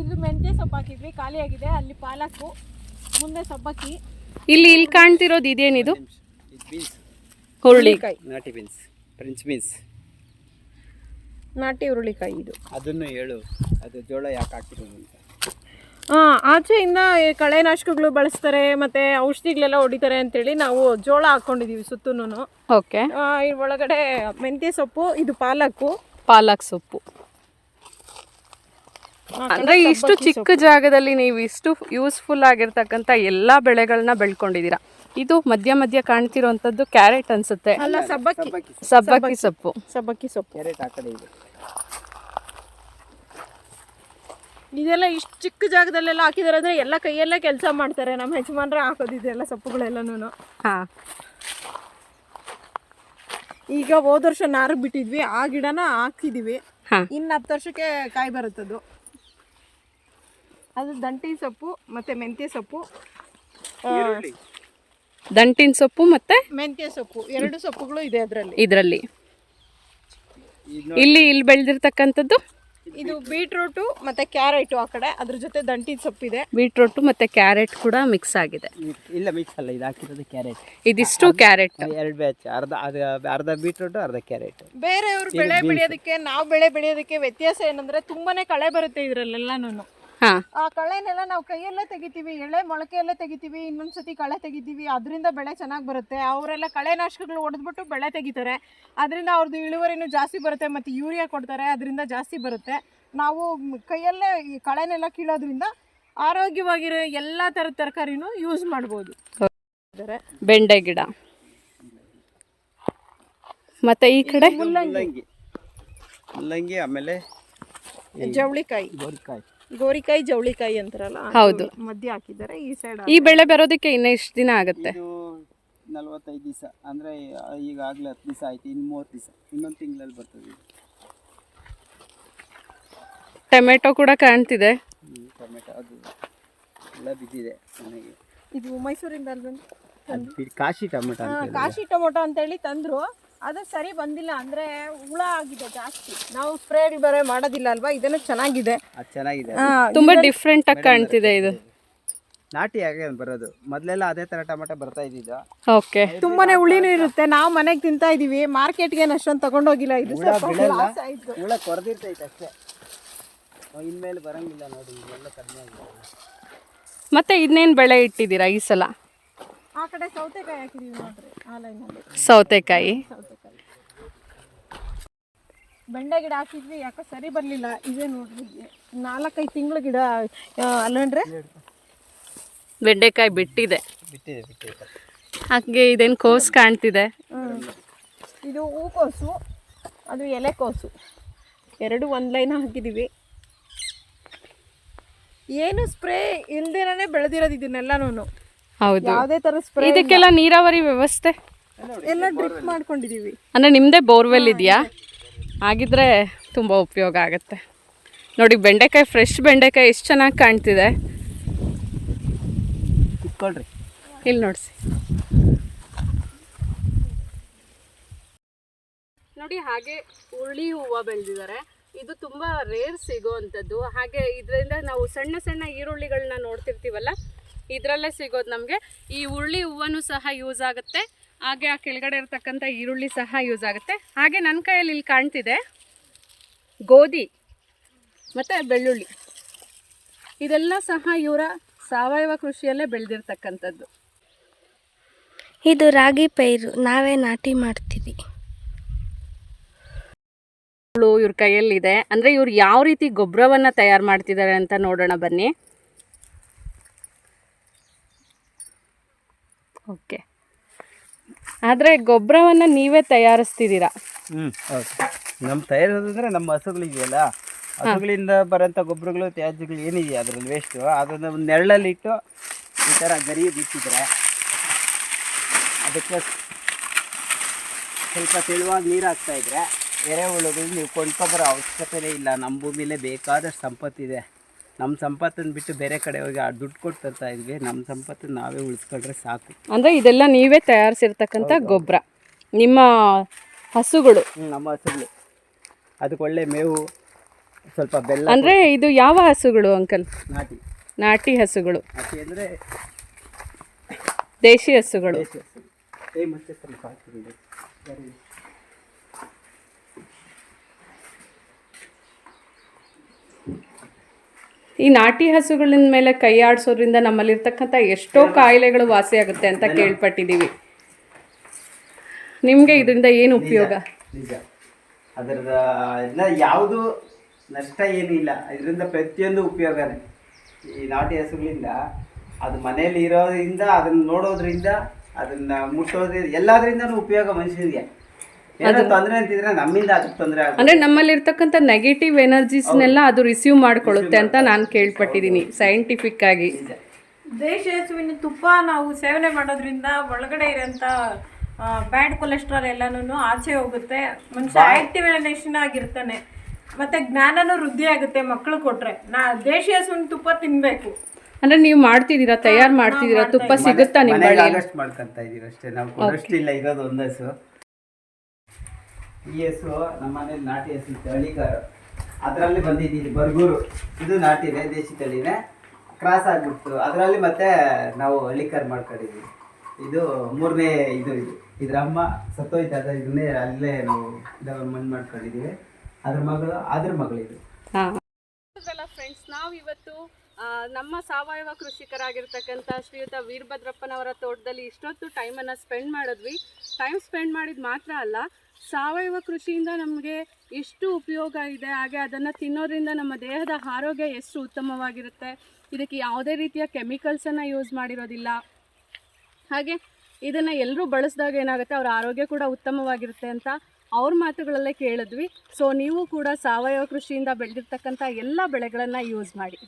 ಇದು ಮೆಂತ್ಯ ಸೊಪ್ಪು ಹಾಕಿದ್ವಿ, ಖಾಲಿಯಾಗಿದೆ. ಅಲ್ಲಿ ಪಾಲಕ್ಕು, ಮುಂದೆ ಸಬ್ಬಕ್ಕಿ. ಇಲ್ಲಿ ಕಾಣ್ತಿರೋದು ಇದೇನಿದು? ಹುರುಳಿಕಾಯಿ, ನಾಟಿ ಬೀನ್ಸ್, ಫ್ರೆಂಚ್ ಬೀನ್ಸ್, ನಾಟಿ ಹುರುಳಿಕಾಯಿ. ಇದು ಅದನ್ನು ಹೇಳು, ಅದು ಜೋಳ ಯಾಕೆ ಹಾಕಿರೋದು ಅಂತ. ಆಚೆಯಿಂದ ಕಳೆನಾಶಕಗಳು ಬಳಸ್ತಾರೆ ಮತ್ತು ಔಷಧಿಗಳೆಲ್ಲ ಹೊಡಿತಾರೆ ಅಂತೇಳಿ ನಾವು ಜೋಳ ಹಾಕ್ಕೊಂಡಿದ್ದೀವಿ ಸುತ್ತೂನು. ಓಕೆ, ಒಳಗಡೆ ಮೆಂತ್ಯ ಸೊಪ್ಪು, ಇದು ಪಾಲಕ್ ಸೊಪ್ಪು. ಅಂದರೆ ಇಷ್ಟು ಚಿಕ್ಕ ಜಾಗದಲ್ಲಿ ನೀವು ಇಷ್ಟು ಯೂಸ್ಫುಲ್ ಆಗಿರ್ತಕ್ಕಂಥ ಎಲ್ಲ ಬೆಳೆಗಳನ್ನ ಬೆಳ್ಕೊಂಡಿದ್ದೀರಾ. ಇದು ಮಧ್ಯ ಮಧ್ಯ ಕಾಣ್ತಿರೋಂಥದ್ದು ಕ್ಯಾರೆಟ್ ಅನ್ಸುತ್ತೆ. ಅಲ್ಲ, ಸಬ್ಬಕ್ಕಿ ಸೊಪ್ಪು. ಕ್ಯಾರೆಟ್ ಆ ಕಡೆ ಇದೆ. ಇದೆಲ್ಲ ಇಷ್ಟು ಚಿಕ್ಕ ಜಾಗದಲ್ಲೆಲ್ಲ ಹಾಕಿದ್ದಾರೆ ಅಂದರೆ ಎಲ್ಲ ಕೈಯಲ್ಲೇ ಕೆಲಸ ಮಾಡ್ತಾರೆ ನಮ್ಮ ಯಜಮಾನ್ರೆ ಹಾಕೋದಿದೆಲ್ಲ ಸೊಪ್ಪುಗಳೆಲ್ಲನೂ. ಈಗ ಹೋದ ವರ್ಷ ನಾರು ಬಿಟ್ಟಿದ್ವಿ, ಆ ಗಿಡನ ಹಾಕಿದ್ದೀವಿ. ಇನ್ನು 10 ವರ್ಷಕ್ಕೆ ಕಾಯಿ ಬರುತ್ತದು. ಅದು ದಂಟಿನ ಸೊಪ್ಪು ಮತ್ತು ಮೆಂತ್ಯ ಸೊಪ್ಪು. ದಂಟಿನ ಸೊಪ್ಪು ಮತ್ತೆ ಮೆಂತ್ಯ ಸೊಪ್ಪು, 2 ಸೊಪ್ಪುಗಳು ಇದೆ ಇದರಲ್ಲಿ. ಇಲ್ಲಿ ಬೆಳೆದಿರ್ತಕ್ಕಂಥದ್ದು ಇದು ಬೀಟ್ರೂಟು ಮತ್ತು ಕ್ಯಾರೆಟು ಆ ಕಡೆ, ಅದ್ರ ಜೊತೆ ದಂಟಿನ ಸೊಪ್ಪಿದೆ. ಬೀಟ್ರೂಟು ಮತ್ತು ಕ್ಯಾರೆಟ್ ಕೂಡ ಮಿಕ್ಸ್ ಆಗಿದೆ. ಇಲ್ಲ, ಮಿಕ್ಸ್ ಅಲ್ಲ, ಇದು ಹಾಕಿರೋದು ಕ್ಯಾರೆಟ್. ಇದಿಷ್ಟು ಕ್ಯಾರೆಟ್, 2 ಬ್ಯಾಚ್, ಅರ್ಧ ಬೀಟ್ರೂಟು, ಅರ್ಧ ಕ್ಯಾರೆಟ್. ಬೇರೆಯವರು ಬೆಳೆ ಬೆಳೆಯೋದಕ್ಕೆ ನಾವು ಬೆಳೆ ಬೆಳೆಯೋದಕ್ಕೆ ವ್ಯತ್ಯಾಸ ಏನಂದ್ರೆ ತುಂಬಾನೇ ಕಳೆ ಬರುತ್ತೆ ಇದರಲ್ಲೆಲ್ಲನೂ. ಹಾಂ ಆ ಕಳೆನೆಲ್ಲ ನಾವು ಕೈಯಲ್ಲೇ ತೆಗಿತೀವಿ, ಎಳೆ ಮೊಳಕೆಯಲ್ಲೇ ತೆಗಿತೀವಿ, ಇನ್ನೊಂದ್ಸತಿ ಕಳೆ ತೆಗಿತೀವಿ, ಅದರಿಂದ ಬೆಳೆ ಚೆನ್ನಾಗಿ ಬರುತ್ತೆ. ಅವರೆಲ್ಲ ಕಳೆನಾಶಕಗಳು ಹೊಡೆದ್ಬಿಟ್ಟು ಬೆಳೆ ತೆಗಿತಾರೆ, ಅದರಿಂದ ಅವ್ರದ್ದು ಇಳುವರಿನೂ ಜಾಸ್ತಿ ಬರುತ್ತೆ. ಮತ್ತು ಯೂರಿಯಾ ಕೊಡ್ತಾರೆ, ಅದರಿಂದ ಜಾಸ್ತಿ ಬರುತ್ತೆ. ನಾವು ಕೈಯಲ್ಲೇ ಈ ಕಳೆನೆಲ್ಲ ಕೀಳೋದ್ರಿಂದ ಆರೋಗ್ಯವಾಗಿರೋ ಎಲ್ಲ ಥರದ ತರಕಾರಿನೂ ಯೂಸ್ ಮಾಡ್ಬೋದು. ಬೆಂಡೆ ಗಿಡ, ಮತ್ತು ಈ ಕಡೆ ಮುಲ್ಲಂಗಿ, ಆಮೇಲೆ ಜವಳಿಕಾಯಿ, ಗೋರಿಕಾಯಿ ಜವಳಿಕಾಯಿ ಅಂತಾರಲ್ಲ, ಹೌದು, ಮಧ್ಯೆ ಹಾಕಿದ್ದಾರೆ. ಈ ಸೈಡ್ ಈ ಬೆಳೆ ಬರೋದಕ್ಕೆ ಇನ್ನು ಎಷ್ಟು ದಿನ ಆಗುತ್ತೆ? ಇದು 45 ದಿವಸ, ಅಂದರೆ ಈಗಾಗಲೇ 10 ದಿವಸ ಆಯ್ತು, ಇನ್ನು 30 ದಿವಸ, ಇನ್ನೊಂದು ತಿಂಗಳಲ್ಲಿ ಬರ್ತದೆ. ಟೊಮೆಟೊ ಕೂಡ ಕಾಣ್ತಿದೆ. ಟೊಮೆಟೊ ಅದು ಎಲ್ಲ ಬಿದ್ದಿದೆ ನನಗೆ. ಇದು ಮೈಸೂರಿಂದ ಅದು ಕಾಶಿ ಟೊಮೆಟೊ ಅಂತ ಕಾಶಿ ಟೊಮೊಟೊ ಅಂತೇಳಿ ತಂದ್ರು, ಅದು ಸರಿ ಬಂದಿಲ್ಲ, ಅಂದರೆ ಹುಳ ಆಗಿದೆ ಜಾಸ್ತಿ. ನಾವು ಸ್ಪ್ರೇಗಳು ಬೇರೆ ಮಾಡೋದಿಲ್ಲ ಅಲ್ವಾ, ಇದನ್ನು ಚೆನ್ನಾಗಿದೆ, ಅದು ಚೆನ್ನಾಗಿದೆ. ತುಂಬಾ ಡಿಫ್ರೆಂಟ್ ಆಗಿ ಕಾಣ್ತಿದೆ ಇದು. ನಾಟಿ ಆಗಿ ಬರೋದು, ಮೊದಲೆಲ್ಲ ಅದೇ ಥರ ಟೊಮೆಟೊ ಬರ್ತಾ ಇದ್ದಿದ್ದು. ಓಕೆ, ತುಂಬಾನೇ ಹುಳಿನೂ ಇರುತ್ತೆ. ನಾವು ಮನೆಗೆ ತಿಂತಾ ಇದೀವಿ, ಮಾರ್ಕೆಟ್ಗೆ ಅಷ್ಟೊಂದು ತಗೊಂಡೋಗಿಲ್ಲ. ಇದು ಹುಳ ಬೀಳಲ್ಲ, ಹುಳ ಕೊರೆದಿರ್ತೈತೆ ಅಷ್ಟೇ, ಇನ್ಮೇಲೆ ಬರಂಗಿಲ್ಲ ನೋಡಿ, ಎಲ್ಲ ಕಡಿಮೆ ಆಗಿದೆ. ಮತ್ತೆ ಇನ್ನೇನು ಬೆಳೆ ಇಟ್ಟಿದ್ದೀರಾ ಈ ಸಲ? ಆ ಕಡೆ ಸೌತೆಕಾಯಿ ಹಾಕಿದೀವಿ ನೋಡ್ರಿ, ಆ ಲೈನಲ್ಲಿ ಸೌತೆಕಾಯಿ. ಬೆಂಡೆ ಗಿಡ ಹಾಕಿದ್ವಿ, ಯಾಕೋ ಸರಿ ಬರಲಿಲ್ಲ. ಇದೇ ನೋಡ್ರಿ 4-5 ತಿಂಗಳ ಗಿಡ ಅಲ್ಲಂದ್ರೆ ಬೆಂಡೆಕಾಯಿ ಬಿಟ್ಟಿದೆ. ಬಿಟ್ಟಿದೆ. ಹಾಗೆ ಇದೇನು ಕೋಸು ಕಾಣ್ತಿದೆ. ಇದು ಹೂಕೋಸು, ಅದು ಎಲೆಕೋಸು, ಎರಡು ಒಂದು ಲೈನ್ ಹಾಕಿದ್ದೀವಿ. ಏನು ಸ್ಪ್ರೇ ಇಲ್ದೇನೆ ಬೆಳೆದಿರೋದು ಇದನ್ನೆಲ್ಲನೂ. ಹೌದು, ಯಾವುದೇ ಥರ ಸ್ಪ್ರೇ, ಇದಕ್ಕೆಲ್ಲ ನೀರಾವರಿ ವ್ಯವಸ್ಥೆ ಎಲ್ಲ ಡ್ರಿಪ್ ಮಾಡ್ಕೊಂಡಿದ್ದೀವಿ. ಅಂದರೆ ನಿಮ್ಮದೇ ಬೋರ್ವೆಲ್ ಇದೆಯಾ? ಹಾಗಿದ್ರೆ ತುಂಬ ಉಪಯೋಗ ಆಗುತ್ತೆ. ನೋಡಿ ಬೆಂಡೆಕಾಯಿ, ಫ್ರೆಶ್ ಬೆಂಡೆಕಾಯಿ ಎಷ್ಟು ಚೆನ್ನಾಗಿ ಕಾಣ್ತಿದೆ. ಇಟ್ಕೊಳ್ರಿ, ಇಲ್ಲಿ ನೋಡಿಸಿ. ನೋಡಿ ಹಾಗೆ ಹುರುಳಿ ಹೂವು ಬೆಳೆದಿದ್ದಾರೆ. ಇದು ತುಂಬ ರೇರ್ ಸಿಗೋವಂಥದ್ದು. ಹಾಗೆ ಇದರಿಂದ ನಾವು ಸಣ್ಣ ಸಣ್ಣ ಈರುಳ್ಳಿಗಳನ್ನ ನೋಡ್ತಿರ್ತೀವಲ್ಲ, ಇದರಲ್ಲೇ ಸಿಗೋದು ನಮಗೆ. ಈ ಹುರುಳಿ ಹೂವನ್ನು ಸಹ ಯೂಸ್ ಆಗುತ್ತೆ, ಹಾಗೆ ಆ ಕೆಳಗಡೆ ಇರ್ತಕ್ಕಂಥ ಈರುಳ್ಳಿ ಸಹ ಯೂಸ್ ಆಗುತ್ತೆ. ಹಾಗೆ ನನ್ನ ಕೈಯಲ್ಲಿ ಇಲ್ಲಿ ಕಾಣ್ತಿದೆ ಗೋಧಿ ಮತ್ತು ಬೆಳ್ಳುಳ್ಳಿ, ಇದೆಲ್ಲ ಸಹ ಇವರ ಸಾವಯವ ಕೃಷಿಯಲ್ಲೇ ಬೆಳೆದಿರ್ತಕ್ಕಂಥದ್ದು. ಇದು ರಾಗಿ ಪೈರು, ನಾವೇ ನಾಟಿ ಮಾಡ್ತೀವಿ. ಇವ್ರ ಕೈಯಲ್ಲಿದೆ. ಅಂದರೆ ಇವ್ರು ಯಾವ ರೀತಿ ಗೊಬ್ಬರವನ್ನು ತಯಾರು ಮಾಡ್ತಿದ್ದಾರೆ ಅಂತ ನೋಡೋಣ ಬನ್ನಿ. ಓಕೆ, ಆದರೆ ಗೊಬ್ಬರವನ್ನು ನೀವೇ ತಯಾರಿಸ್ತಿದ್ದೀರಾ? ಹೌದು. ನಮ್ಮ ತಯಾರಿಸೋದಂದರೆ ನಮ್ಮ ಹಸುಗಳಿದೆಯಲ್ಲ, ಹಸುಗಳಿಂದ ಬರೋಂಥ ಗೊಬ್ಬರಗಳು, ತ್ಯಾಜ್ಯಗಳು ಏನಿದೆಯಾ ಅದರಲ್ಲಿ ವೇಸ್ಟು, ಅದನ್ನು ಒಂದು ನೆರಳಲ್ಲಿಟ್ಟು ಈ ಥರ ಗರಿ ಬಿಟ್ಟಿದ್ರೆ ಅದಕ್ಕೆ ಸ್ವಲ್ಪ ತೆಳುವಾಗಿ ನೀರು ಹಾಕ್ತಾಯಿದ್ರೆ ಎರೆಹುಳುಗಳು ನೀವು ಕೊಂಡ್ಕೊಬರೋ ಅವಶ್ಯಕತೆಯೇ ಇಲ್ಲ. ನಮ್ಮ ಭೂಮಿಲೇ ಬೇಕಾದಷ್ಟು ಸಂಪತ್ತಿದೆ. ನಮ್ಮ ಸಂಪತ್ತನ್ನು ಬಿಟ್ಟು ಬೇರೆ ಕಡೆ ಹೋಗಿ ಆ ದುಡ್ಡು ಕೊಟ್ಟು ತರ್ತಾ ಇದ್ವಿ. ನಮ್ಮ ಸಂಪತ್ತನ್ನು ನಾವೇ ಉಳಿಸ್ಕೊಂಡ್ರೆ ಸಾಕು. ಅಂದರೆ ಇದೆಲ್ಲ ನೀವೇ ತಯಾರಿಸಿರ್ತಕ್ಕಂಥ ಗೊಬ್ಬರ, ನಿಮ್ಮ ಹಸುಗಳು? ನಮ್ಮ ಹಸುಗಳು, ಅದಕ್ಕೆ ಒಳ್ಳೆ ಮೇವು, ಸ್ವಲ್ಪ ಬೆಲ್ಲ. ಅಂದರೆ ಇದು ಯಾವ ಹಸುಗಳು ಅಂಕಲ್? ನಾಟಿ ನಾಟಿ ಹಸುಗಳು. ನಾಟಿ ಅಂದರೆ ದೇಶಿ ಹಸುಗಳು. ಈ ನಾಟಿ ಹಸುಗಳಿನ ಮೇಲೆ ಕೈ ಆಡಿಸೋದ್ರಿಂದ ನಮ್ಮಲ್ಲಿರ್ತಕ್ಕಂಥ ಎಷ್ಟೋ ಕಾಯಿಲೆಗಳು ವಾಸಿಯಾಗುತ್ತೆ ಅಂತ ಕೇಳ್ಪಟ್ಟಿದ್ದೀವಿ. ನಿಮಗೆ ಇದರಿಂದ ಏನು ಉಪಯೋಗ? ನಿಜ, ಅದರದ ಯಾವುದು ನಷ್ಟ ಏನೂ ಇಲ್ಲ. ಇದರಿಂದ ಪ್ರತಿಯೊಂದು ಉಪಯೋಗನೇ. ಈ ನಾಟಿ ಹಸುಗಳಿಂದ ಅದು ಮನೇಲಿ ಇರೋದ್ರಿಂದ, ಅದನ್ನು ನೋಡೋದ್ರಿಂದ, ಅದನ್ನು ಮುಟ್ಟೋದ್ರಿಂದ, ಎಲ್ಲದರಿಂದನೂ ಉಪಯೋಗ ಮನುಷ್ಯನಿಗೆ. ಏನೋ ತೊಂದರೆ ಅಂತಿದ್ರೆ ನಮ್ಮಿಂದ ಅದಕ್ಕೆ ತೊಂದರೆ ಆಗುತ್ತೆ. ಅಂದರೆ ನಮ್ಮಲ್ಲಿರ್ತಕ್ಕಂಥ ನೆಗೆಟಿವ್ ಎನರ್ಜೀಸ್ನೆಲ್ಲ ಅದು ರಿಸೀವ್ ಮಾಡ್ಕೊಳ್ಳುತ್ತೆ ಅಂತ ನಾನು ಕೇಳ್ಪಟ್ಟಿದ್ದೀನಿ ಸೈಂಟಿಫಿಕ್ ಆಗಿ. ದೇಶಿ ಹಸುವಿನ ತುಪ್ಪ ನಾವು ಸೇವನೆ ಮಾಡೋದ್ರಿಂದ ಒಳಗಡೆ ಇರೋಂಥ ಬ್ಯಾಡ್ ಕೊಲೆಸ್ಟ್ರಾಲ್ ಎಲ್ಲನೂ ಆಚೆ ಹೋಗುತ್ತೆ. ಮನುಷ್ಯ ಆಕ್ಟಿವೇಷನ್ ಆಗಿರ್ತಾನೆ, ಮತ್ತು ಜ್ಞಾನನೂ ವೃದ್ಧಿ ಆಗುತ್ತೆ. ಮಕ್ಕಳು ಕೊಟ್ಟರೆ ದೇಶಿ ಹಸುವಿನ ತುಪ್ಪ ತಿನ್ನಬೇಕು. ಅಂದರೆ ನೀವು ಮಾಡ್ತಿದ್ದೀರಾ, ತಯಾರು ಮಾಡ್ತಿದ್ದೀರಾ? ತುಪ್ಪ ಸಿಗುತ್ತಾ ನಿಮ್ಮ ಬಳಿ? ಆಗಸ್ಟ್ ಮಾಡ್ಕೊಂತ ಇದ್ದೀವಿ ಅಷ್ಟೇ. ನಾವು ಕೊಡೋಷ್ಟಿಲ್ಲ, ಇರೋದು ಒಂದು ಹಸು. ಈ ಹಸು ನಮ್ಮ ಮನೇಲಿ ನಾಟಿ ಹಸು ಇತ್ತು, ಹಳ್ಳಿಕಾರು. ಅದರಲ್ಲಿ ಬಂದಿದ್ದೀವಿ ಬರ್ಗೂರು. ಇದು ನಾಟಿನೇ, ದೇಶಿ ತಳಿನೇ, ಕ್ರಾಸ್ ಆಗಿಬಿಡ್ತು. ಅದರಲ್ಲಿ ಮತ್ತೆ ನಾವು ಹಳ್ಳಿಕಾರು ಮಾಡ್ಕೊಂಡಿದ್ದೀವಿ. ಇದು 3ನೇ ಇದು. ಇದ್ರ ಅಮ್ಮ ಸತ್ತೋಯ್ತದ, ಇದನ್ನೇ ಅಲ್ಲೇ ನಾವು ಡೆವಲಪ್ಮೆಂಟ್ ಮಾಡ್ಕೊಂಡಿದ್ದೀವಿ. ಅದ್ರ ಮಗಳು ಇದು. ಹಾಂ ಫ್ರೆಂಡ್ಸ್, ನಾವಿವತ್ತು ನಮ್ಮ ಸಾವಯವ ಕೃಷಿಕರಾಗಿರ್ತಕ್ಕಂಥ ಶ್ರೀಯುತ ವೀರಭದ್ರಪ್ಪನವರ ತೋಟದಲ್ಲಿ ಇಷ್ಟೊತ್ತು ಟೈಮನ್ನು ಸ್ಪೆಂಡ್ ಮಾಡಿದ್ವಿ. ಟೈಮ್ ಸ್ಪೆಂಡ್ ಮಾಡಿದ ಮಾತ್ರ ಅಲ್ಲ, ಸಾವಯವ ಕೃಷಿಯಿಂದ ನಮಗೆ ಎಷ್ಟು ಉಪಯೋಗ ಇದೆ, ಹಾಗೆ ಅದನ್ನು ತಿನ್ನೋದ್ರಿಂದ ನಮ್ಮ ದೇಹದ ಆರೋಗ್ಯ ಎಷ್ಟು ಉತ್ತಮವಾಗಿರುತ್ತೆ, ಇದಕ್ಕೆ ಯಾವುದೇ ರೀತಿಯ ಕೆಮಿಕಲ್ಸನ್ನು ಯೂಸ್ ಮಾಡಿರೋದಿಲ್ಲ, ಹಾಗೆ ಇದನ್ನು ಎಲ್ಲರೂ ಬಳಸಿದಾಗ ಏನಾಗುತ್ತೆ ಅವರ ಆರೋಗ್ಯ ಕೂಡ ಉತ್ತಮವಾಗಿರುತ್ತೆ ಅಂತ ಅವ್ರ ಮಾತುಗಳಲ್ಲೇ ಕೇಳಿದ್ವಿ. ಸೊ ನೀವು ಕೂಡ ಸಾವಯವ ಕೃಷಿಯಿಂದ ಬೆಳೆದಿರ್ತಕ್ಕಂಥ ಎಲ್ಲ ಬೆಳೆಗಳನ್ನು ಯೂಸ್ ಮಾಡಿ.